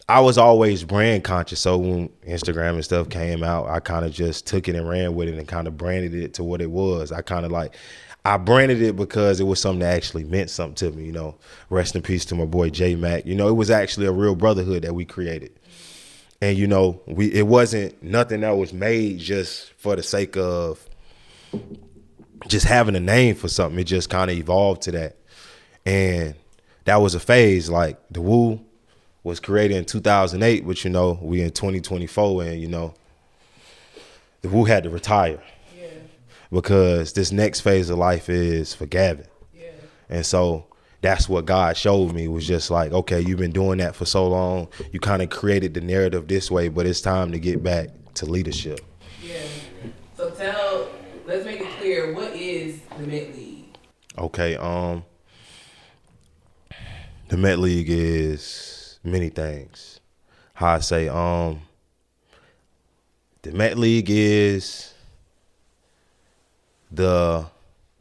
I was always brand conscious. So when Instagram and stuff came out, I kind of just took it and ran with it and kind of branded it to what it was. I branded it because it was something that actually meant something to me, you know. Rest in peace to my boy J Mac. You know, it was actually a real brotherhood that we created. And, you know, it wasn't nothing that was made just for the sake of just having a name for something. It just kind of evolved to that. And that was a phase. Like the Woo was created in 2008, but, you know, we in 2024 and, you know, the Woo had to retire. Yeah. Because this next phase of life is for Gavin. Yeah. And so that's what God showed me was just like, okay, you've been doing that for so long. You kind of created the narrative this way, but it's time to get back to leadership. Yeah. So let's make it clear, what is the Met League? Okay, the Met League is many things. How I say, the Met League is the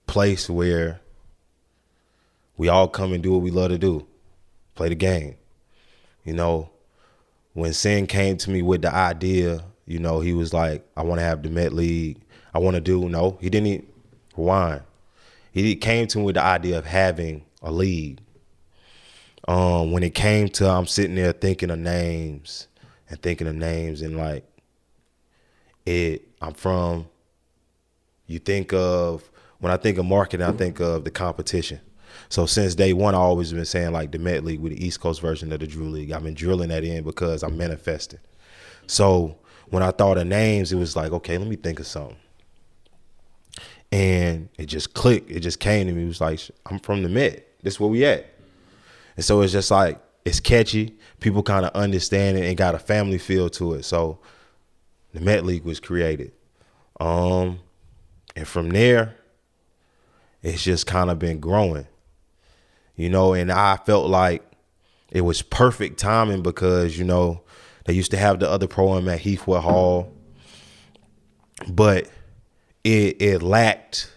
place where we all come and do what we love to do, play the game. You know, when Sin came to me with the idea, you know, he was like, I want to have the Met League. I want to do, no, he didn't even rewind. He came to me with the idea of having a league. When it came to, I'm sitting there thinking of names and like, when I think of marketing, I think of the competition. So since day one, I always been saying like the Met League with the East Coast version of the Drew League. I've been drilling that in because I'm manifesting. So when I thought of names, it was like, okay, let me think of something. And it just clicked. It just came to me. It was like, I'm from the Met. This is where we at. And so it's just like, it's catchy. People kind of understand it and got a family feel to it. So the Met League was created. And from there, it's just kind of been growing. You know, and I felt like it was perfect timing because, you know, they used to have the other program at Heathwood Hall, but it lacked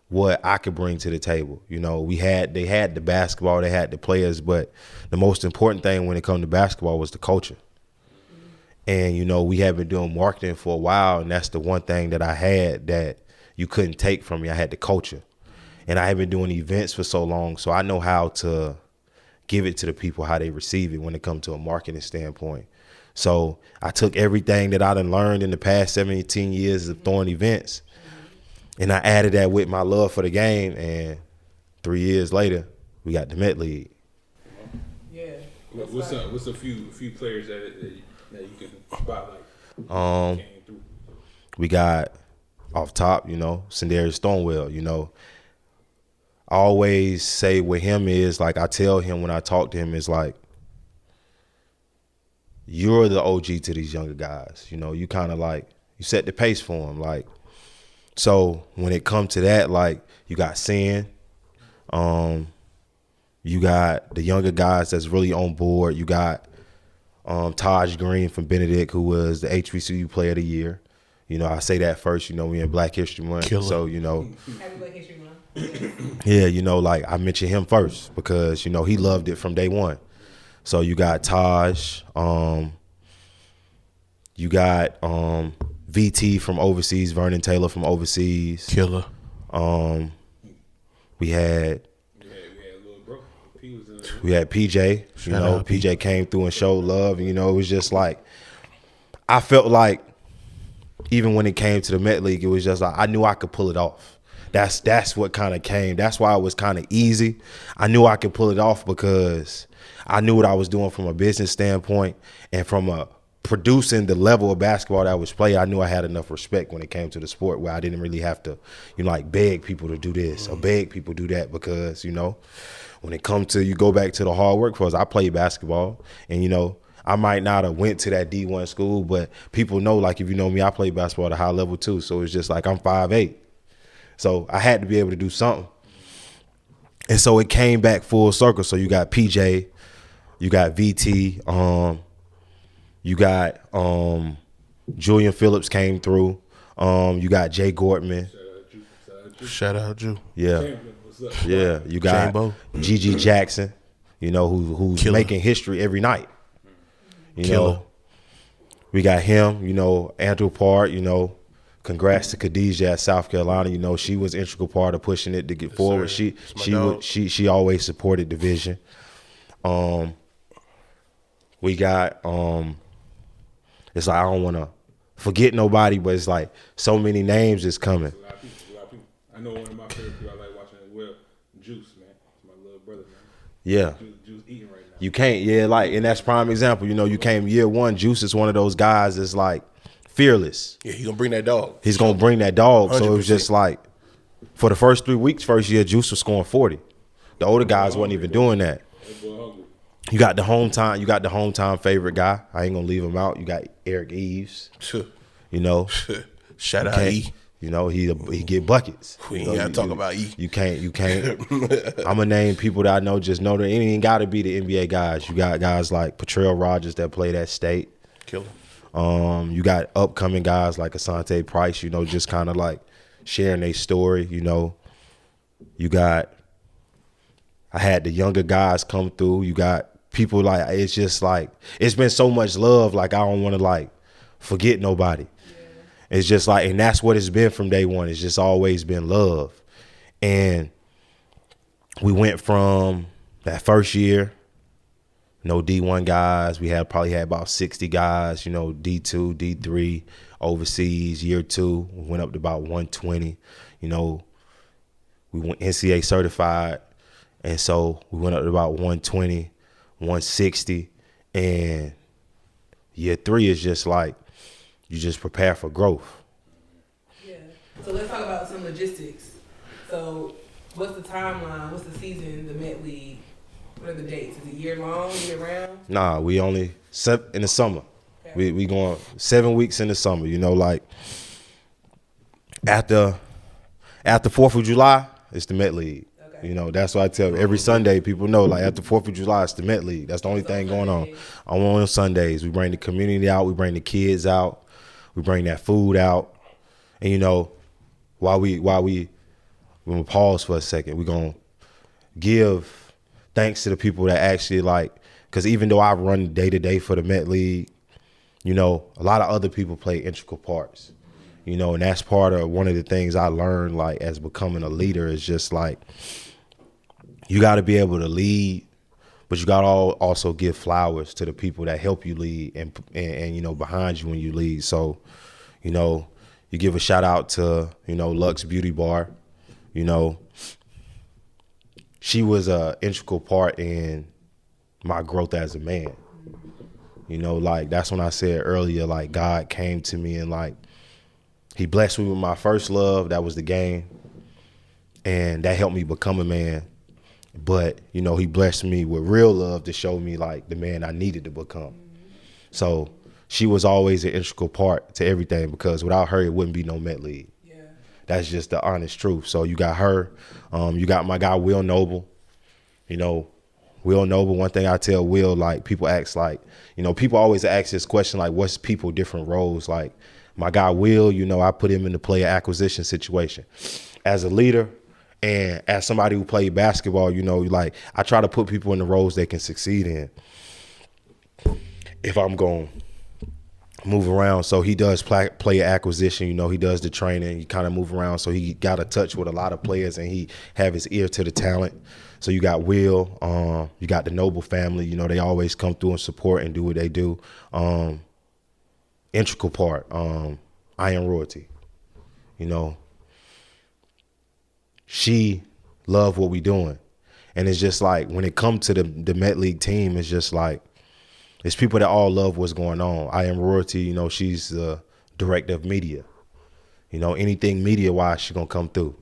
what I could bring to the table. You know, they had the basketball, they had the players, but the most important thing when it comes to basketball was the culture. And, you know, we have been doing marketing for a while, and that's the one thing that I had that you couldn't take from me. I had the culture. And I have been doing events for so long, so I know how to give it to the people, how they receive it when it comes to a marketing standpoint. So I took everything that I done learned in the past 17 years of throwing events, and I added that with my love for the game, and 3 years later, we got the Met League. Yeah. What's a few players that you can spotlight? We got off top, you know, Sendarius Stonewell, you know. I always say with him is like, I tell him when I talk to him is like, you're the OG to these younger guys. You know, you kind of like, you set the pace for them. Like, so when it comes to that, like you got Sin, you got the younger guys that's really on board. You got Taj Green from Benedict, who was the HBCU Player of the Year. You know, I say that first, you know, we in Black History Month. Killer. So, you know. Happy Black History Month. Yeah, you know, like I mentioned him first because, you know, he loved it from day one. So you got Taj, you got VT from overseas, Vernon Taylor from overseas. Killer. We had Lil Bro. P was in there. we had PJ. You Shout know, out, P. PJ came through and showed love. And, you know, it was just like I felt like even when it came to the Met League, it was just like I knew I could pull it off. That's what kind of came. That's why it was kind of easy. I knew I could pull it off because I knew what I was doing from a business standpoint and from a producing the level of basketball that I was playing. I knew I had enough respect when it came to the sport where I didn't really have to, you know, like beg people to do this or beg people to do that because, you know, when it comes to you go back to the hard work for us, I played basketball and, you know, I might not have went to that D1 school, but people know, like, if you know me, I played basketball at a high level too. So it's just like I'm 5'8". So I had to be able to do something. And so it came back full circle. So you got PJ, you got VT, you got Julian Phillips came through. You got Jay Gortman. Shout out Jew. Yeah. Champion, what's up? Yeah. You got Jambo. Gigi Jackson, you know, who's Killer. making history every night. You Killer. know, we got him, you know, Andrew Part, you know, congrats to Khadijah at South Carolina. You know, she was integral part of pushing it to get forward. sir. It's my dog. She always supported the vision. We got it's like I don't want to forget nobody, but it's like so many names is coming. A lot of people. I know one of my favorite people I like watching as well, Juice, man. It's my little brother, man. Yeah. Juice eating right now. You can't, yeah, like, and that's prime example. You know, you came year one, Juice is one of those guys that's like fearless. Yeah, he gonna bring that dog. He's gonna bring that dog. So it was 100%. just like for the first 3 weeks, first year, Juice was scoring 40. The older guys wasn't even doing that. That boy hungry. You got the hometown favorite guy. I ain't gonna leave him out. You got Eric Eves. You know, Shout out can't- E. You know, he get buckets. We You ain't know, gotta talk about E. You can't. I'm gonna name people that I know. Just know that it ain't got to be the NBA guys. You got guys like Patrell Rogers that played at State. Killer. You got upcoming guys like Asante Price. You know, just kind of like sharing their story. You know, I had the younger guys come through. You got people like it's just like it's been so much love. Like I don't want to like forget nobody. It's just like, and that's what it's been from day one. It's just always been love. And we went from that first year, no D1 guys. We probably had about 60 guys, you know, D2, D3, overseas. Year two, we went up to about 120. You know, we went NCAA certified. And so we went up to about 120, 160. And year three is just like, you just prepare for growth. Yeah. So let's talk about some logistics. So what's the timeline? What's the season, the Met League? What are the dates? Is it year long, year round? Nah, we only in the summer. Okay. We going 7 weeks in the summer. You know, like after 4th of July, it's the Met League. Okay. You know, that's why I tell every Sunday people know, like after 4th of July, it's the Met League. That's the only So thing going on. Sundays. On Sundays, we bring the community out, we bring the kids out, we bring that food out, and you know, while we gonna pause for a second, we're gonna give thanks to the people that actually like, because even though I run day to day for the Met League, you know, a lot of other people play integral parts. You know, and that's part of one of the things I learned, like, as becoming a leader is just, like, you got to be able to lead, but you got to also give flowers to the people that help you lead and, you know, behind you when you lead. So, you know, you give a shout out to, you know, Lux Beauty Bar. You know, she was a integral part in my growth as a man. You know, like, that's when I said earlier, like, God came to me and, like, he blessed me with my first love. That was the game. And that helped me become a man. But, you know, he blessed me with real love to show me, like, the man I needed to become. So she was always an integral part to everything because without her, it wouldn't be no Met League. Yeah. That's just the honest truth. So you got her. You got my guy, Will Noble. You know, Will Noble, one thing I tell Will, like, people ask, like, you know, people always ask this question, like, what's people different roles? Like, my guy Will, you know, I put him in the player acquisition situation. As a leader and as somebody who played basketball, you know, like, I try to put people in the roles they can succeed in. if I'm going to move around. So he does player acquisition, you know, he does the training, he kind of move around. So he got a touch with a lot of players and he have his ear to the talent. So you got Will, you got the Noble family, you know, they always come through and support and do what they do. Integral part, Iron Royalty, you know, she love what we doing. And it's just like, when it comes to the Met League team, it's just like, it's people that all love what's going on. I Am Royalty, you know, she's the director of media. You know, anything media-wise, she's going to come through.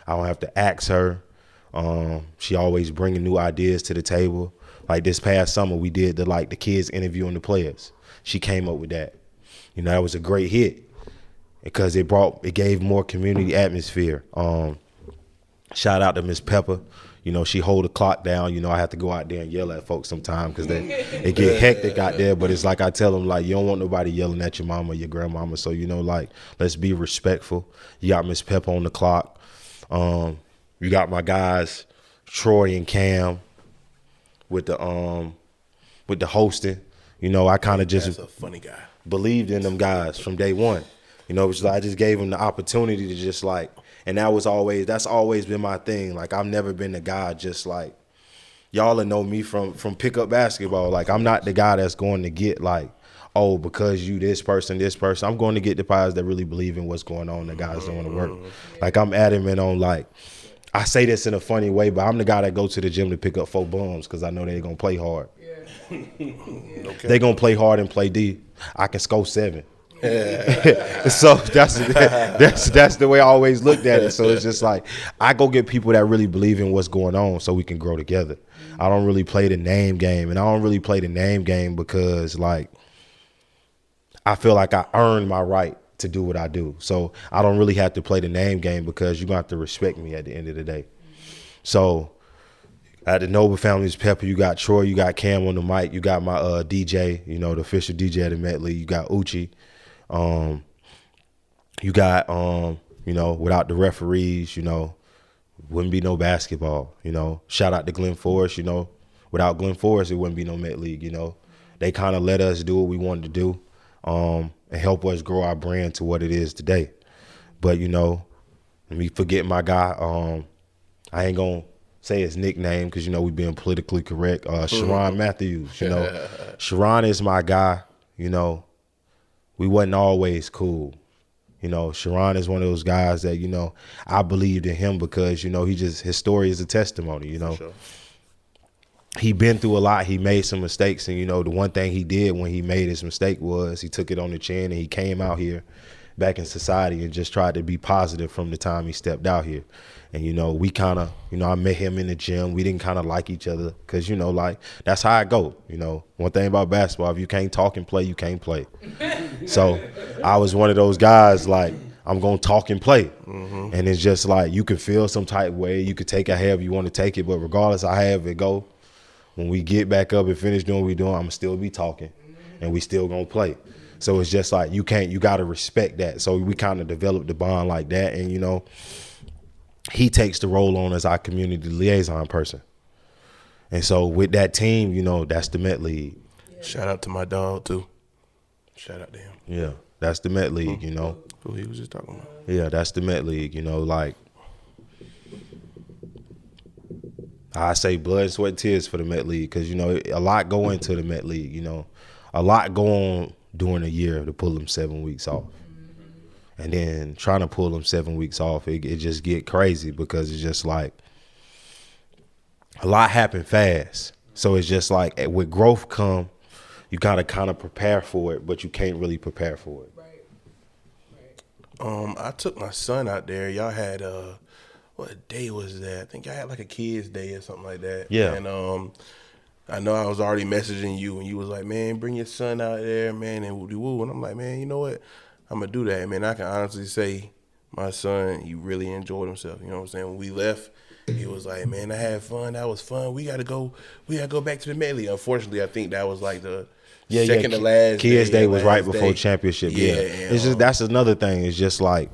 I don't have to ask her. She always bringing new ideas to the table. Like this past summer, we did the kids interviewing the players. She came up with that. You know, that was a great hit because it gave more community atmosphere. Shout out to Miss Pepper. You know, she hold the clock down. You know, I have to go out there and yell at folks sometimes because it get hectic out there. But it's like I tell them, like, you don't want nobody yelling at your mama or your grandmama. So, you know, like, let's be respectful. You got Miss Pepper on the clock. You got my guys, Troy and Cam, with the hosting. You know, I kind of just That's a funny guy. Believed in them guys from day one. You know, I just gave them the opportunity to just like. And that's always been my thing. Like, I've never been the guy just like, y'all will know me from pickup basketball. Like, I'm not the guy that's going to get like, oh, because you this person. I'm going to get the guys that really believe in what's going on, the guys doing the work. Like, I'm adamant on like, I say this in a funny way, but I'm the guy that go to the gym to pick up 4 bums because I know they're going to play hard. Yeah. Okay. They're going to play hard and play D. I can score 7. So that's the way I always looked at it. So it's just like, I go get people that really believe in what's going on so we can grow together. I don't really play the name game, and I don't really play the name game because like I feel like I earned my right to do what I do. So I don't really have to play the name game because you're gonna have to respect me at the end of the day. So at the Noble Family's Pepper, you got Troy, you got Cam on the mic, you got my DJ, you know, the official DJ at the Met League, you got Uchi. You got, you know, without the referees, you know, wouldn't be no basketball, you know. Shout out to Glenn Forrest, you know. Without Glenn Forrest, it wouldn't be no Met League, you know. They kind of let us do what we wanted to do and help us grow our brand to what it is today. But, you know, let me forget my guy. I ain't going to say his nickname because, you know, we being politically correct. Sharon Matthews, you know. Sharon is my guy, you know. We wasn't always cool. You know, Sharon is one of those guys that, you know, I believed in him because, you know, his story is a testimony, you know. Sure. He been through a lot. He made some mistakes. And, you know, the one thing he did when he made his mistake was he took it on the chin and he came out here back in society and just tried to be positive from the time he stepped out here. And, you know, we kind of, you know, I met him in the gym. We didn't kind of like each other because, you know, like, that's how I go. You know, one thing about basketball, if you can't talk and play, you can't play. So I was one of those guys, like, I'm going to talk and play. Mm-hmm. And it's just like, you can feel some type of way. You could take it however you want to take it. But regardless of however it go, when we get back up and finish doing what we're doing, I'm going to still be talking. And we still going to play. So it's just like, you got to respect that. So we kind of developed the bond like that. And, you know, he takes the role on as our community liaison person. And so with that team, you know, that's the Met League. Yeah. Shout out to my dog, too. Shout out to him. Yeah, that's the Met League, you know. Who he was just talking about. Yeah, that's the Met League, you know, like, I say blood, sweat, and tears for the Met League because, you know, a lot go into the Met League, you know. A lot go on during a year to pull them 7 weeks off. And then trying to pull them 7 weeks off, it just get crazy because it's just like a lot happen fast. So it's just like with growth come, you gotta kind of prepare for it, but you can't really prepare for it. Right. I took my son out there. Y'all had what day was that? I think I had like a kids' day or something like that. Yeah. And I know I was already messaging you, and you was like, "Man, bring your son out there, man, and woo." And I'm like, "Man, you know what? I'm gonna do that, man." I can honestly say my son, he really enjoyed himself. You know what I'm saying? When we left, he was like, "Man, I had fun. That was fun. We gotta go back to the Met League." Unfortunately, I think that was like the second to last Kids' Day was right last before day. championship. Yeah. And, It's just that's another thing. It's just like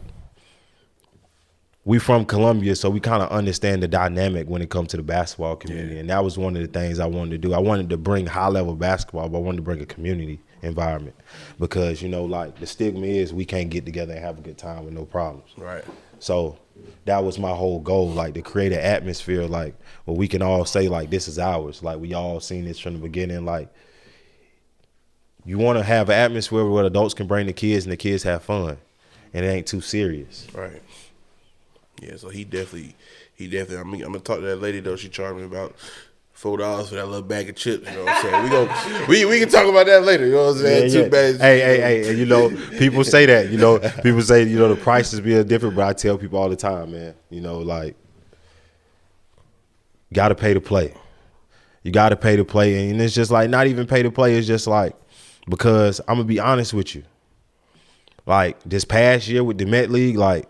we from Columbia, so we kind of understand the dynamic when it comes to the basketball community. Yeah. And that was one of the things I wanted to do. I wanted to bring high-level basketball, but I wanted to bring a community environment because, you know, like the stigma is we can't get together and have a good time with no problems. Right. So that was my whole goal, like to create an atmosphere like where we can all say like this is ours. Like we all seen this from the beginning. Like you want to have an atmosphere where adults can bring the kids and the kids have fun and it ain't too serious. Right. Yeah, so he definitely. I mean, I'm gonna talk to that lady though. She charged me about $4 for that little bag of chips. You know what I'm saying? We can talk about that later. You know what I'm saying? Yeah. Two bags. Hey, and you know, people say that. You know, people say the prices be different, but I tell people all the time, man. You know, like, got to pay to play. You got to pay to play, and it's just like not even pay to play. It's just like because I'm gonna be honest with you. Like this past year with the Met League, like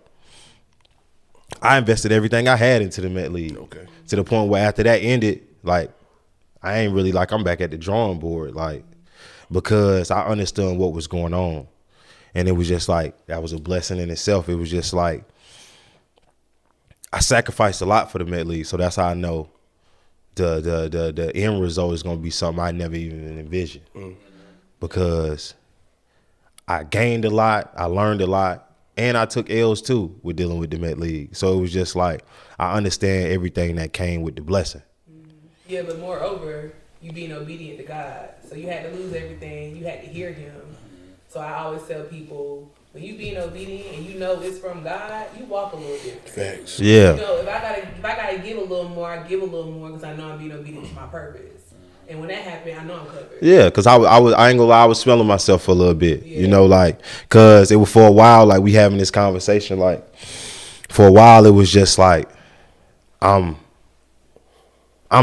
I invested everything I had into the Met League. Okay. To the point where after that ended, like I ain't really like I'm back at the drawing board, like because I understood what was going on, and it was just like that was a blessing in itself. It was just like I sacrificed a lot for the Met League, so that's how I know the end result is gonna be something I never even envisioned because I gained a lot, I learned a lot. And I took L's too with dealing with the Met League. So it was just like, I understand everything that came with the blessing. Yeah, but moreover, you being obedient to God. So you had to lose everything. You had to hear him. So I always tell people, when you being obedient and you know it's from God, you walk a little different. Facts. Yeah. You know, if I gotta give a little more, I give a little more because I know I'm being obedient to my purpose. And when that happened, I know I'm covered. Yeah, because I ain't gonna lie, I was smelling myself for a little bit. Yeah. You know, like, because it was for a while, like, we having this conversation, like, for a while, it was just like, I'm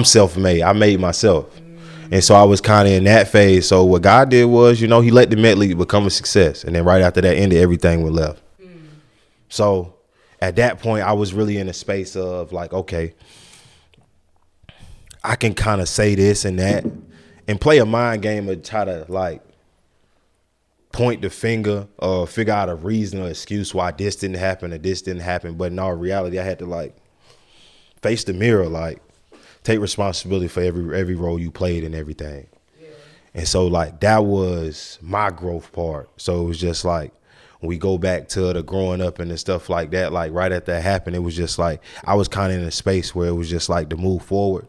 self-made. I made myself. And so I was kind of in that phase. So what God did was, you know, he let the Met League become a success. And then right after that ended, everything went left. So at that point, I was really in a space of like, okay, I can kind of say this and that and play a mind game and try to like point the finger or figure out a reason or excuse why this didn't happen or this didn't happen. But in all reality, I had to like face the mirror, like take responsibility for every role you played and everything. Yeah. And so like that was my growth part. So it was just like when we go back to the growing up and the stuff like that, like right after that happened, it was just like I was kind of in a space where it was just like to move forward.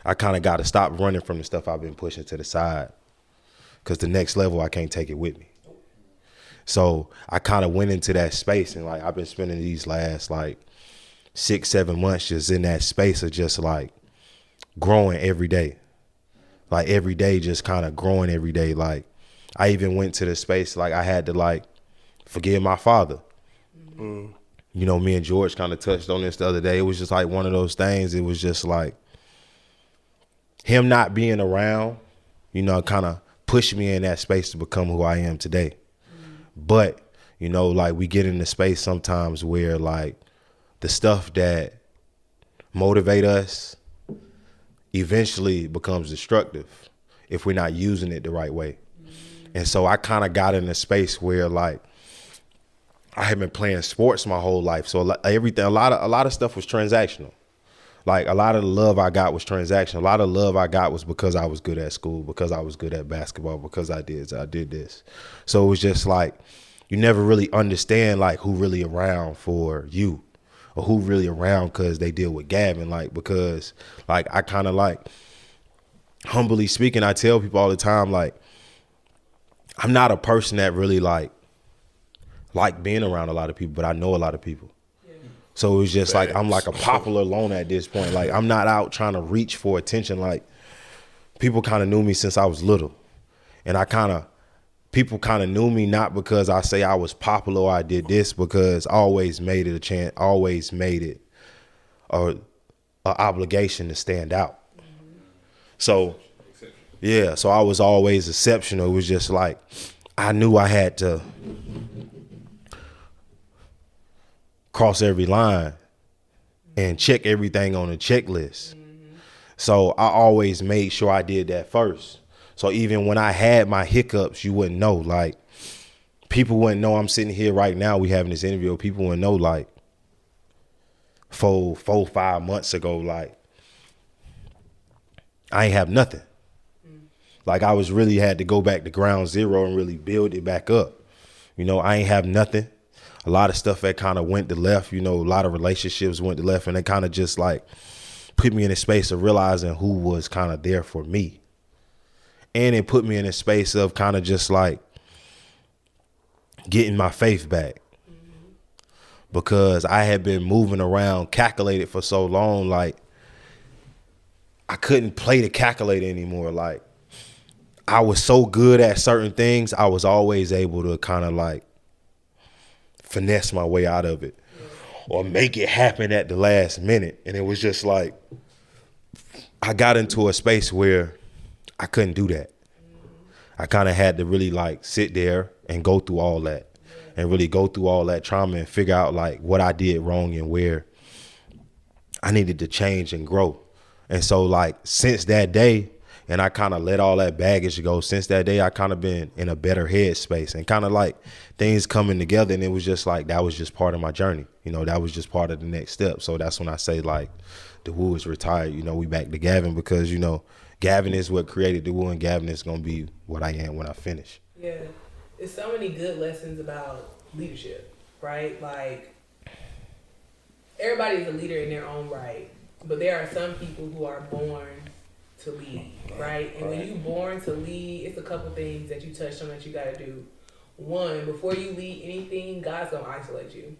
I kind of got to stop running from the stuff I've been pushing to the side because the next level, I can't take it with me. So I kind of went into that space and like I've been spending these last like 6-7 months just in that space of just like growing every day. Like every day, just kind of growing every day. Like I even went to the space like I had to like forgive my father. You know, me and George kind of touched on this the other day. It was just like one of those things. It was just like him not being around, you know, kind of pushed me in that space to become who I am today. But, you know, like we get in the space sometimes where like the stuff that motivate us eventually becomes destructive if we're not using it the right way. And so I kind of got in a space where like I had been playing sports my whole life. So everything, a lot of stuff was transactional. Like a lot of the love I got was transactional. A lot of love I got was because I was good at school, because I was good at basketball, because I did this. So it was just like you never really understand like who really around for you or who really around because they deal with Gavin. Like because like I kind of like humbly speaking, I tell people all the time like I'm not a person that really like being around a lot of people, but I know a lot of people. So it was just like I'm like a popular loner at this point. Like I'm not out trying to reach for attention. Like people kind of knew me since I was little. And people kind of knew me not because I say I was popular or I did this, because I always made it a chance, always made it a obligation to stand out. So yeah, so I was always exceptional. It was just like I knew I had to cross every line and check everything on the checklist. So I always made sure I did that first. So even when I had my hiccups, you wouldn't know. Like people wouldn't know I'm sitting here right now. We having this interview. People wouldn't know like 4, 5 months ago, like I ain't have nothing. Like I was really had to go back to ground zero and really build it back up. You know, I ain't have nothing. A lot of stuff that kind of went to left, you know, a lot of relationships went to left, and it kind of just like put me in a space of realizing who was kind of there for me. And it put me in a space of kind of just like getting my faith back. Because I had been moving around calculated for so long, like I couldn't play the calculator anymore. Like I was so good at certain things, I was always able to kind of like finesse my way out of it or make it happen at the last minute. And it was just like I got into a space where I couldn't do that. I kind of had to really like sit there and go through all that. And really go through all that trauma and figure out like what I did wrong and where I needed to change and grow. And so like since that day, and I kind of let all that baggage go, since that day I kind of been in a better headspace and kind of like things coming together. And it was just like that was just part of my journey. You know, that was just part of the next step. So that's when I say like the Woo is retired. You know, we back to Gavin because, you know, Gavin is what created the Woo, and Gavin is going to be what I am when I finish. Yeah. There's so many good lessons about leadership, right? Like, everybody is a leader in their own right, but there are some people who are born to lead, right? And when you're born to lead, it's a couple things that you touched on that you got to do. One, before you lead anything, God's going to isolate you.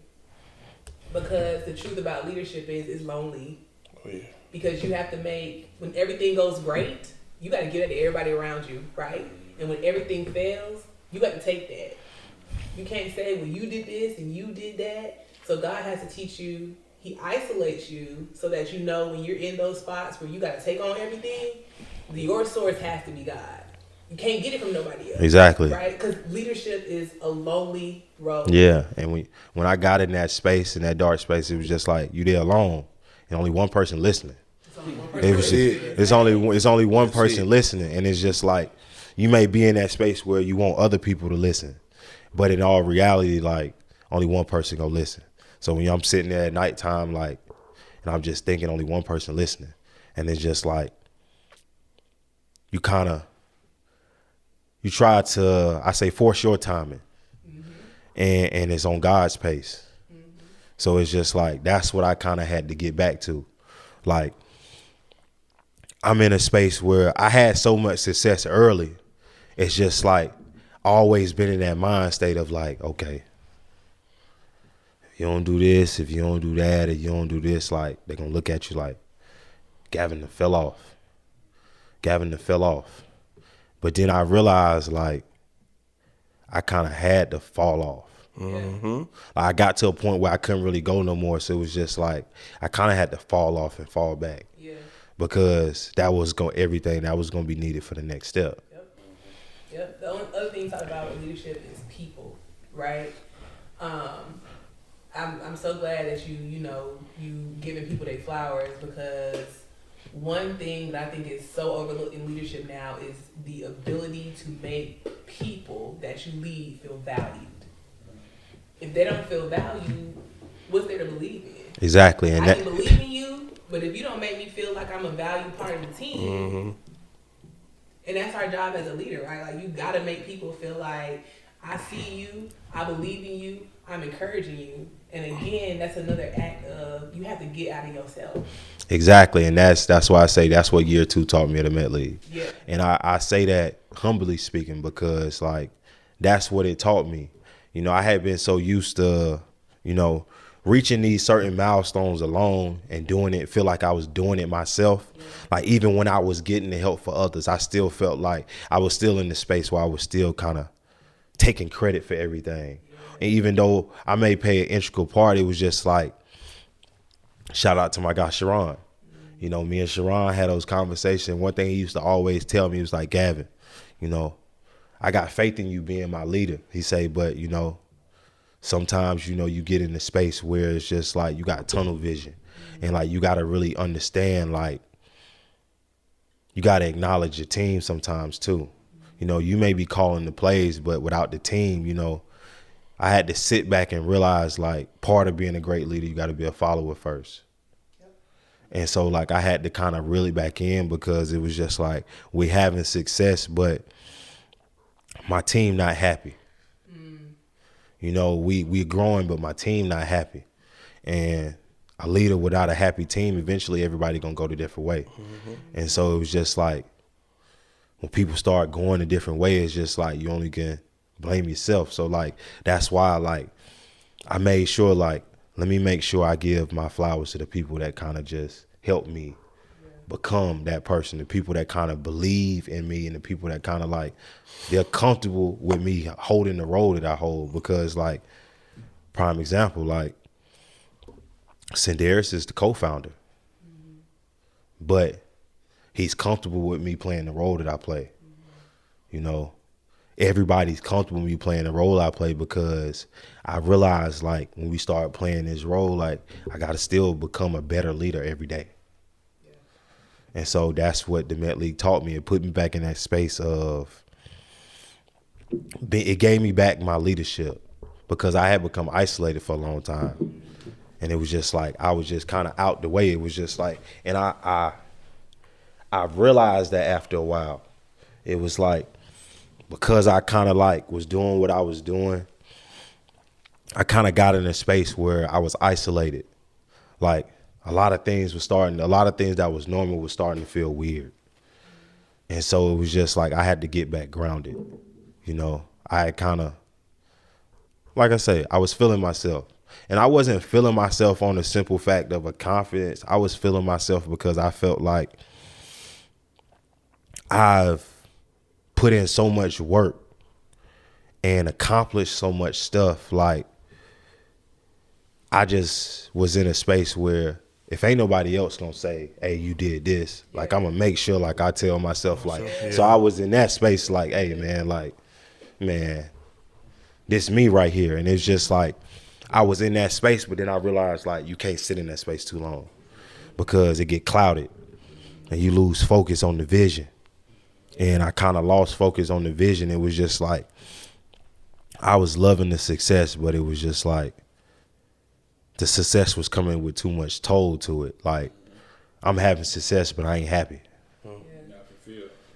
Because the truth about leadership is it's lonely. Oh, yeah. Because you have to make, when everything goes great, you got to give it to everybody around you, right? And when everything fails, you got to take that. You can't say, well, you did this and you did that. So God has to teach you. He isolates you so that you know when you're in those spots where you got to take on everything, your source has to be God. You can't get it from nobody else. Exactly. Right? Because leadership is a lonely road. Yeah. And when I got in that space, in that dark space, it was just like you there alone and only one person listening. It's only one person listening. And it's just like you may be in that space where you want other people to listen. But in all reality, like only one person gonna listen. So when I'm sitting there at nighttime, like, and I'm just thinking only one person listening, and it's just like you try to, I say, force your timing, and it's on God's pace. So it's just like that's what I kind of had to get back to. Like I'm in a space where I had so much success early. It's just like always been in that mind state of like, okay, if you don't do this, if you don't do that, if you don't do this, like they're gonna look at you like Gavin done fell off. But then I realized like I kind of had to fall off. Like, I got to a point where I couldn't really go no more. So it was just like I kind of had to fall off and fall back. Yeah. Because that was everything that was gonna be needed for the next step. Yep. The only other thing talk about leadership is people, right? I'm so glad that you giving people their flowers, because one thing that I think is so overlooked in leadership now is the ability to make people that you lead feel valued. If they don't feel valued, what's there to believe in? Exactly. And I can believe in you, but if you don't make me feel like I'm a valued part of the team, and that's our job as a leader, right? Like you gotta make people feel like I see you, I believe in you, I'm encouraging you. And again, that's another act of you have to get out of yourself. Exactly. And that's why I say that's what year 2 taught me at the Met League. Yeah. And I say that humbly speaking because like that's what it taught me. You know, I had been so used to, you know, reaching these certain milestones alone and doing it, feel like I was doing it myself. Yeah. Like even when I was getting the help for others, I still felt like I was still in the space where I was still kind of taking credit for everything. Yeah. And even though I may play an integral part, it was just like, shout out to my guy, Sharon. You know, me and Sharon had those conversations. One thing he used to always tell me was like, Gavin, you know, I got faith in you being my leader. He say, but, you know, sometimes, you know, you get in a space where it's just like you got tunnel vision. And like you got to really understand, like, you got to acknowledge your team sometimes too. You know, you may be calling the plays, but without the team, you know, I had to sit back and realize, like, part of being a great leader, you got to be a follower first. And so, like, I had to kind of reel it back in because it was just like we having success, but my team not happy. You know, we growing, but my team not happy. And a leader without a happy team, eventually everybody gonna go the different way. And so it was just like when people start going a different way, it's just like you only can blame yourself. So like that's why like I made sure like let me make sure I give my flowers to the people that kind of just help me become that person, the people that kind of believe in me and the people that kind of like they're comfortable with me holding the role that I hold. Because like prime example, like Senderis is the co-founder, but he's comfortable with me playing the role that I play. You know, everybody's comfortable with me playing the role I play because I realized like when we start playing this role, like I got to still become a better leader every day. And so that's what the Met League taught me. It put me back in that space of, it gave me back my leadership because I had become isolated for a long time. And it was just like, I was just kind of out the way. It was just like, and I realized that after a while, it was like, because I kind of like was doing what I was doing, I kind of got in a space where I was isolated. Like, a lot of things that was normal was starting to feel weird. And so it was just like I had to get back grounded. You know, I had kind of, like I say, I was feeling myself. And I wasn't feeling myself on the simple fact of a confidence. I was feeling myself because I felt like I've put in so much work and accomplished so much stuff. Like, I just was in a space where if ain't nobody else gonna say, hey, you did this, like I'm gonna make sure like I tell myself like, so I was in that space like, hey man, like, man, this me right here. And it's just like, I was in that space, but then I realized like you can't sit in that space too long because it get clouded and you lose focus on the vision. And I kind of lost focus on the vision. It was just like, I was loving the success, but it was just like, the success was coming with too much toll to it. Like, I'm having success, but I ain't happy.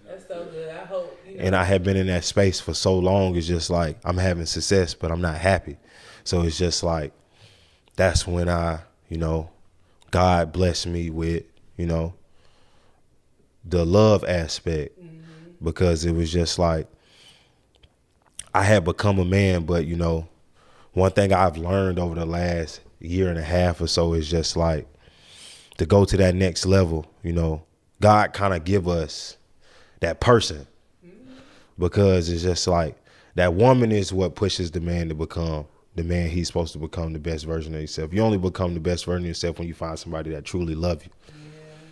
That's so good. I hope. You know. And I had been in that space for so long. It's just like, I'm having success, but I'm not happy. So it's just like, that's when God blessed me with, the love aspect. Because it was just like, I had become a man, but, one thing I've learned over the last year and a half or so is just like to go to that next level, God kind of give us that person because it's just like that woman is what pushes the man to become the man he's supposed to become, the best version of yourself. You only become the best version of yourself when you find somebody that truly love you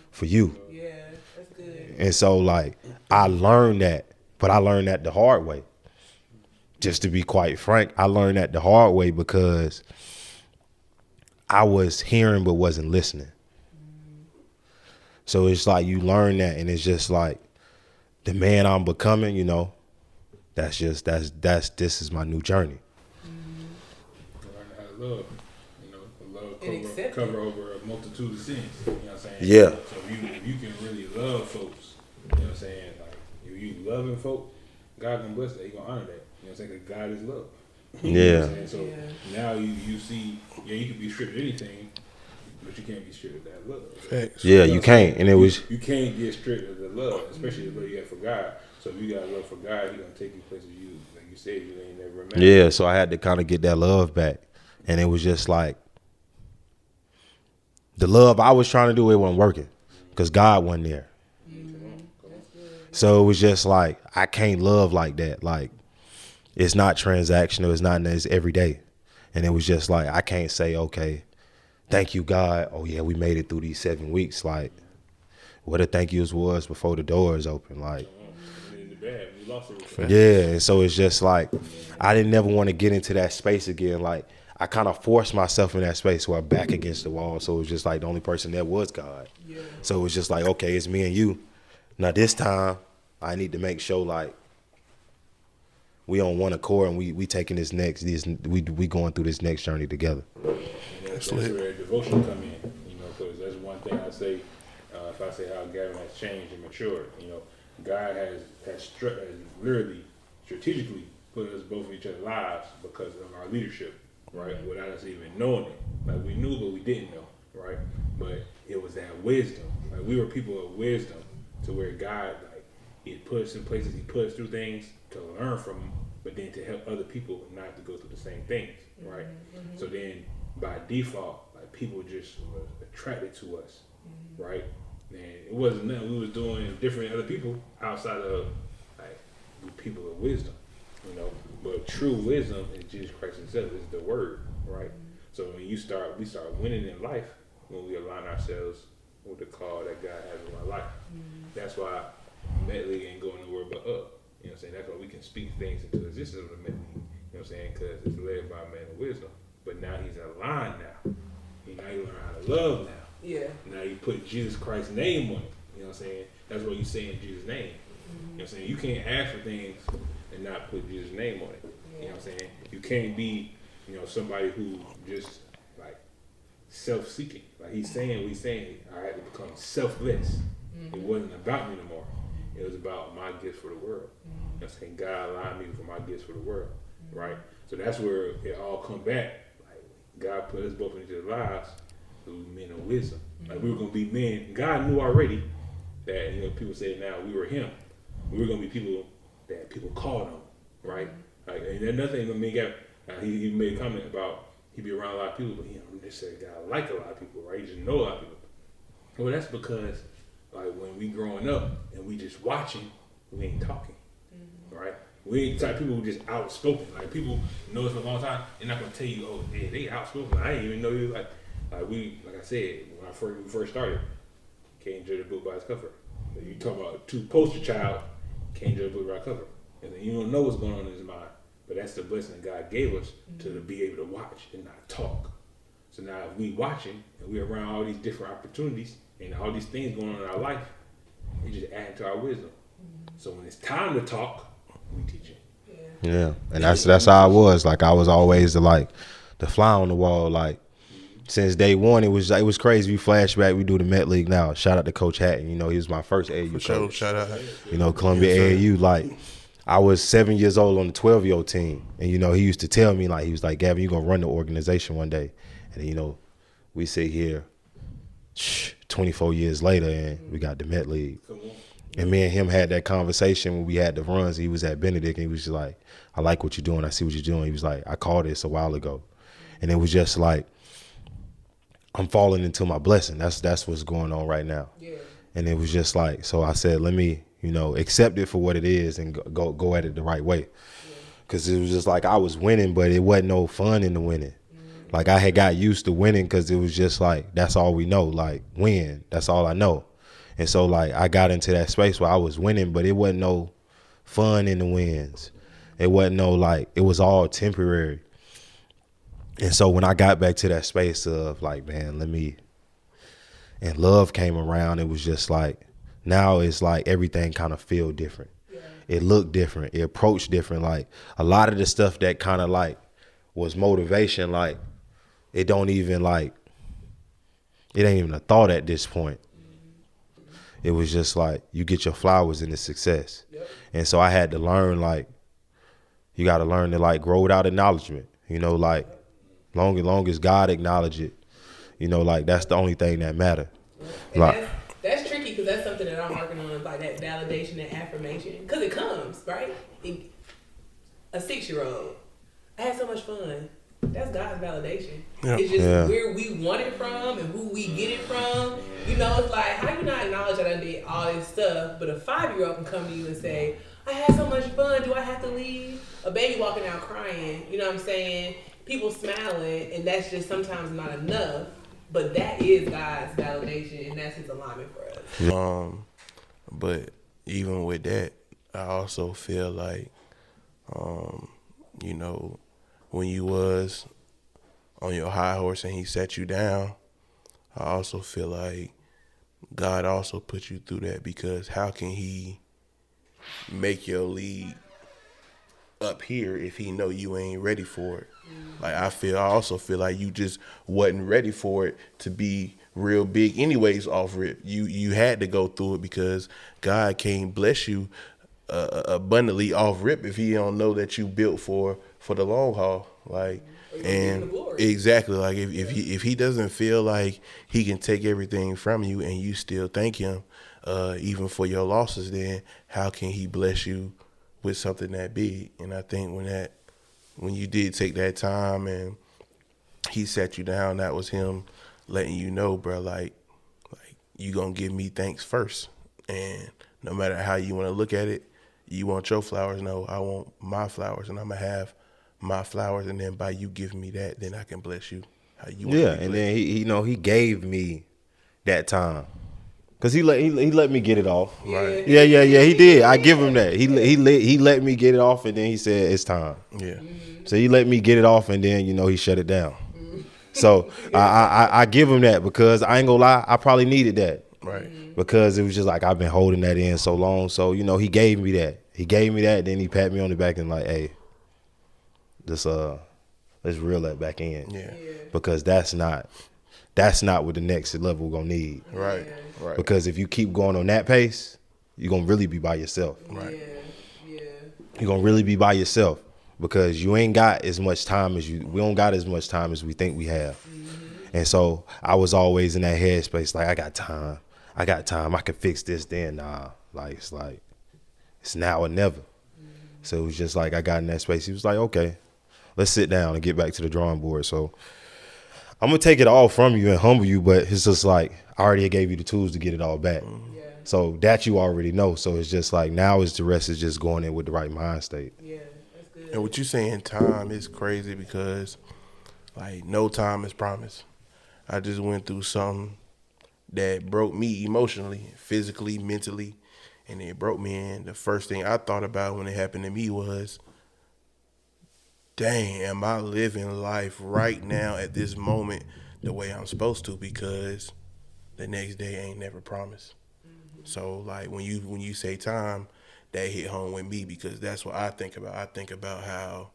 for you. Yeah, that's good. And so like I learned that, but I learned that the hard way. Just to be quite frank, I learned that the hard way because I was hearing but wasn't listening. So it's like you learn that, and it's just like the man I'm becoming, this is my new journey. Learn how to love, love cover over a multitude of sins. You know what I'm saying? Yeah. So if you can really love folks, you know what I'm saying? Like if you loving folk, God gonna bless that. He gonna honor that. You know what I'm saying? Because God is love. You know what I'm saying? So now you see, you can be stripped of anything, but you can't be stripped of that love. Facts. Yeah, you can't. And it was you can't get stripped of the love, especially the love you got for God. So if you got love for God, He gonna take you places you, like you said, you ain't never imagined. Yeah, so I had to kind of get that love back. And it was just like the love I was trying to do, it wasn't working because God wasn't there. So it was just like, I can't love like that. Like, it's not transactional. It's every day. And it was just like, I can't say, okay, thank you, God. Oh, yeah, we made it through these 7 weeks. Like, what the thank yous was before the doors open. Like, yeah. And so it's just like, I didn't never want to get into that space again. Like, I kind of forced myself in that space where I'm back against the wall. So it was just like the only person there was God. Yeah. So it was just like, okay, it's me and you. Now this time, I need to make sure like we on one accord, and we taking we going through this next journey together. And that's where devotion come in, because that's one thing I say. If I say how Gavin has changed and matured, God has literally strategically put us both in each other's lives because of our leadership, right? Without us even knowing it. Like we knew, but we didn't know, right? But it was that wisdom. Like we were people of wisdom, to where God, like, He put us in places, He put us through things to learn from Him, but then to help other people not to go through the same things, right? Mm-hmm. So then by default, like people just were attracted to us, right? And it wasn't nothing we was doing different than other people outside of like people of wisdom, But true wisdom is Jesus Christ Himself, is the Word, right? So when we start winning in life when we align ourselves with the call that God has in our life. That's why medley ain't going nowhere but up. You know what I'm saying? That's why we can speak things into existence with a medley. You know what I'm saying? Because it's led by a man of wisdom. But now he's aligned now. Now you learn how to love now. Yeah. Now you put Jesus Christ's name on it. You know what I'm saying? That's what you say in Jesus' name. You know what I'm saying? You can't ask for things and not put Jesus' name on it. Yeah. You know what I'm saying? You can't be, somebody who just like self-seeking. Like he's saying what he's saying, I had to become selfless. It wasn't about me no more. It was about my gifts for the world. You know what I'm saying? God aligned me for my gifts for the world. Right? So that's where it all come back. Like God put us both in each other's lives through men of wisdom. Like we were gonna be men. God knew already that, people say now we were him. We were gonna be people that people called on, right? Like, and there's nothing gonna make out. He made a comment about he be around a lot of people, but he don't necessarily got like a lot of people, right? He just know a lot of people. Well, that's because like when we growing up and we just watching, we ain't talking, right? We ain't the type of people who just outspoken. Like people know us for a long time, they're not gonna tell you, oh, yeah, they outspoken. I didn't even know you. Like I said, when we first started, can't judge a book by its cover. Like, you talk about two poster child, can't judge a book by its cover, and then you don't know what's going on in his mind. But that's the blessing that God gave us to be able to watch and not talk. So now if we watching and we around all these different opportunities and all these things going on in our life, it just add to our wisdom. So when it's time to talk, we teach it. Yeah, and that's how I was. Like I was always the fly on the wall. Like since day one, it was crazy. We flashback, we do the Met League now. Shout out to Coach Hatton. He was my first AAU coach. Sure, shout out. Columbia AAU. Like I was 7 years old on the 12-year-old team, and he used to tell me he was like, Gavin, you gonna run the organization one day, and we sit here 24 years later, and we got the Met League. And me and him had that conversation when we had the runs. He was at Benedict, and he was just like, I like what you're doing. I see what you're doing. He was like, I called this a while ago. And it was just like, I'm falling into my blessing. That's what's going on right now. Yeah. And it was just like, so I said, let me, accept it for what it is and go at it the right way. Because it was just like I was winning, but it wasn't no fun in the winning. Like I had got used to winning because it was just like, that's all we know. Like win, that's all I know. And so like I got into that space where I was winning, but it wasn't no fun in the wins. It wasn't no it was all temporary. And so when I got back to that space of like, man, and love came around, it was just like, now it's like everything kind of feel different. Yeah. It looked different. It approached different. Like a lot of the stuff that kind of was motivation, it don't even it ain't even a thought at this point. It was just you get your flowers in the success. Yep. And so I had to learn you got to learn to grow without acknowledgement. Long as God acknowledge it, that's the only thing that matter. That's tricky because that's something that I'm working on, that validation and affirmation. Because it comes, right? A 6-year-old, I had so much fun. That's God's validation. Yeah. It's just where we want it from and who we get it from. It's like, how you not acknowledge that I did all this stuff, but a 5-year-old can come to you and say, I had so much fun, do I have to leave? A baby walking out crying, you know what I'm saying? People smiling, and that's just sometimes not enough. But that is God's validation, and that's his alignment for us. But even with that, I also feel like, when you was on your high horse and he set you down, I also feel like God also put you through that, because how can he make your lead up here if he know you ain't ready for it. Like I also feel like you just wasn't ready for it to be real big anyways off rip. You had to go through it because God can't bless you abundantly off rip if he don't know that you built for the long haul. Like, and exactly, like if he doesn't feel like he can take everything from you and you still thank him even for your losses, then how can he bless you with something that big? And I think when you did take that time and he sat you down, that was him letting you know, bro, like you gonna give me thanks first. And no matter how you want to look at it, you want your flowers, no, I want my flowers, and I'm gonna have my flowers, and then by you giving me that, then I can bless you how you want. Yeah, and then he gave me that time. Cause he let me get it off. Right. Yeah. He did. I give him that. He let me get it off, and then he said it's time. Yeah. So he let me get it off, and then he shut it down. So I give him that because I ain't gonna lie, I probably needed that. Right. Because it was just like I've been holding that in so long. So he gave me that. Then he pat me on the back and like, hey, let's reel that back in. Yeah. Because that's not what the next level gonna need. Right. Right. Because if you keep going on that pace, you're gonna really be by yourself. Right. Yeah. You're gonna really be by yourself because you ain't got as much time as we don't got as much time as we think we have. And so I was always in that headspace, like I got time, I can fix this. Then nah, like it's now or never. So it was just like I got in that space. He was like, okay, let's sit down and get back to the drawing board. So I'm gonna take it all from you and humble you, but it's just like I already gave you the tools to get it all back. Yeah. So that you already know. So it's just like now the rest is just going in with the right mind state. Yeah, that's good. And what you saying time is crazy because like no time is promised. I just went through something that broke me emotionally, physically, mentally, and it broke me. And the first thing I thought about when it happened to me was, dang, am I living life right now at this moment the way I'm supposed to? Because the next day ain't never promised. So like when you say time, that hit home with me because that's what I think about. I think about how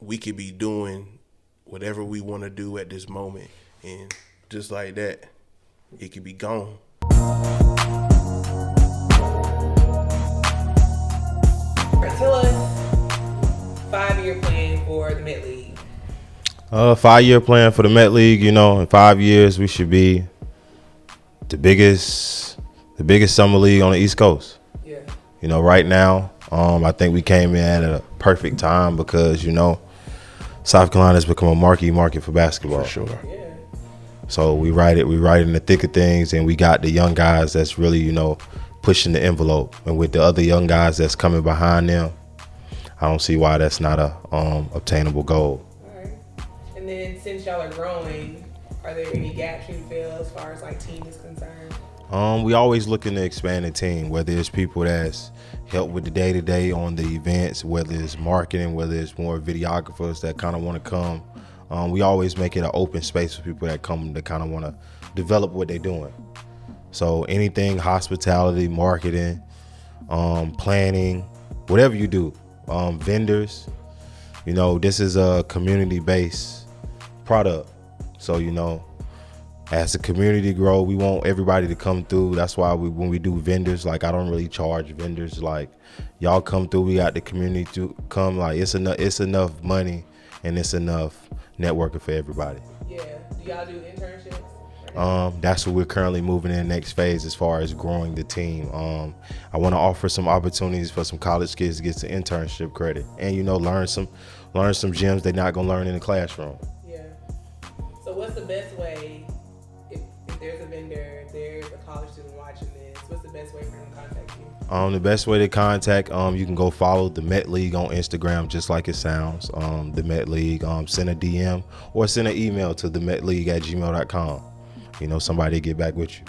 we could be doing whatever we want to do at this moment, and just like that, it could be gone. Tell us 5-year plan for the Met League. 5-year plan for the Met League. In 5 years we should be the biggest summer league on the East Coast. Yeah. Right now, I think we came in at a perfect time because South Carolina's become a marquee market for basketball. For sure. Yeah. So we right in the thick of things, and we got the young guys that's really pushing the envelope, and with the other young guys that's coming behind them, I don't see why that's not a obtainable goal. All right. And then since y'all are growing, are there any gaps you feel as far as like team is concerned? We always looking to expand the team, whether it's people that's help with the day-to-day on the events, whether it's marketing, whether it's more videographers that kind of want to come. We always make it an open space for people that come to kind of want to develop what they're doing. So anything, hospitality, marketing, planning, whatever you do, vendors, this is a community-based product. So, as the community grow, we want everybody to come through. That's why when we do vendors, like I don't really charge vendors. Like y'all come through, we got the community to come. Like it's enough money and it's enough networking for everybody. Yeah. Do y'all do internships? That's what we're currently moving in the next phase as far as growing the team. I want to offer some opportunities for some college kids to get some internship credit and learn some gems they're not gonna learn in the classroom. Yeah. So what's the best way? If there's a vendor, there's a college student watching this, what's the best way for them to contact you? The best way to contact, you can go follow the Met League on Instagram, just like it sounds. The Met League, send a DM or send an email to themetleague@gmail.com. Somebody get back with you.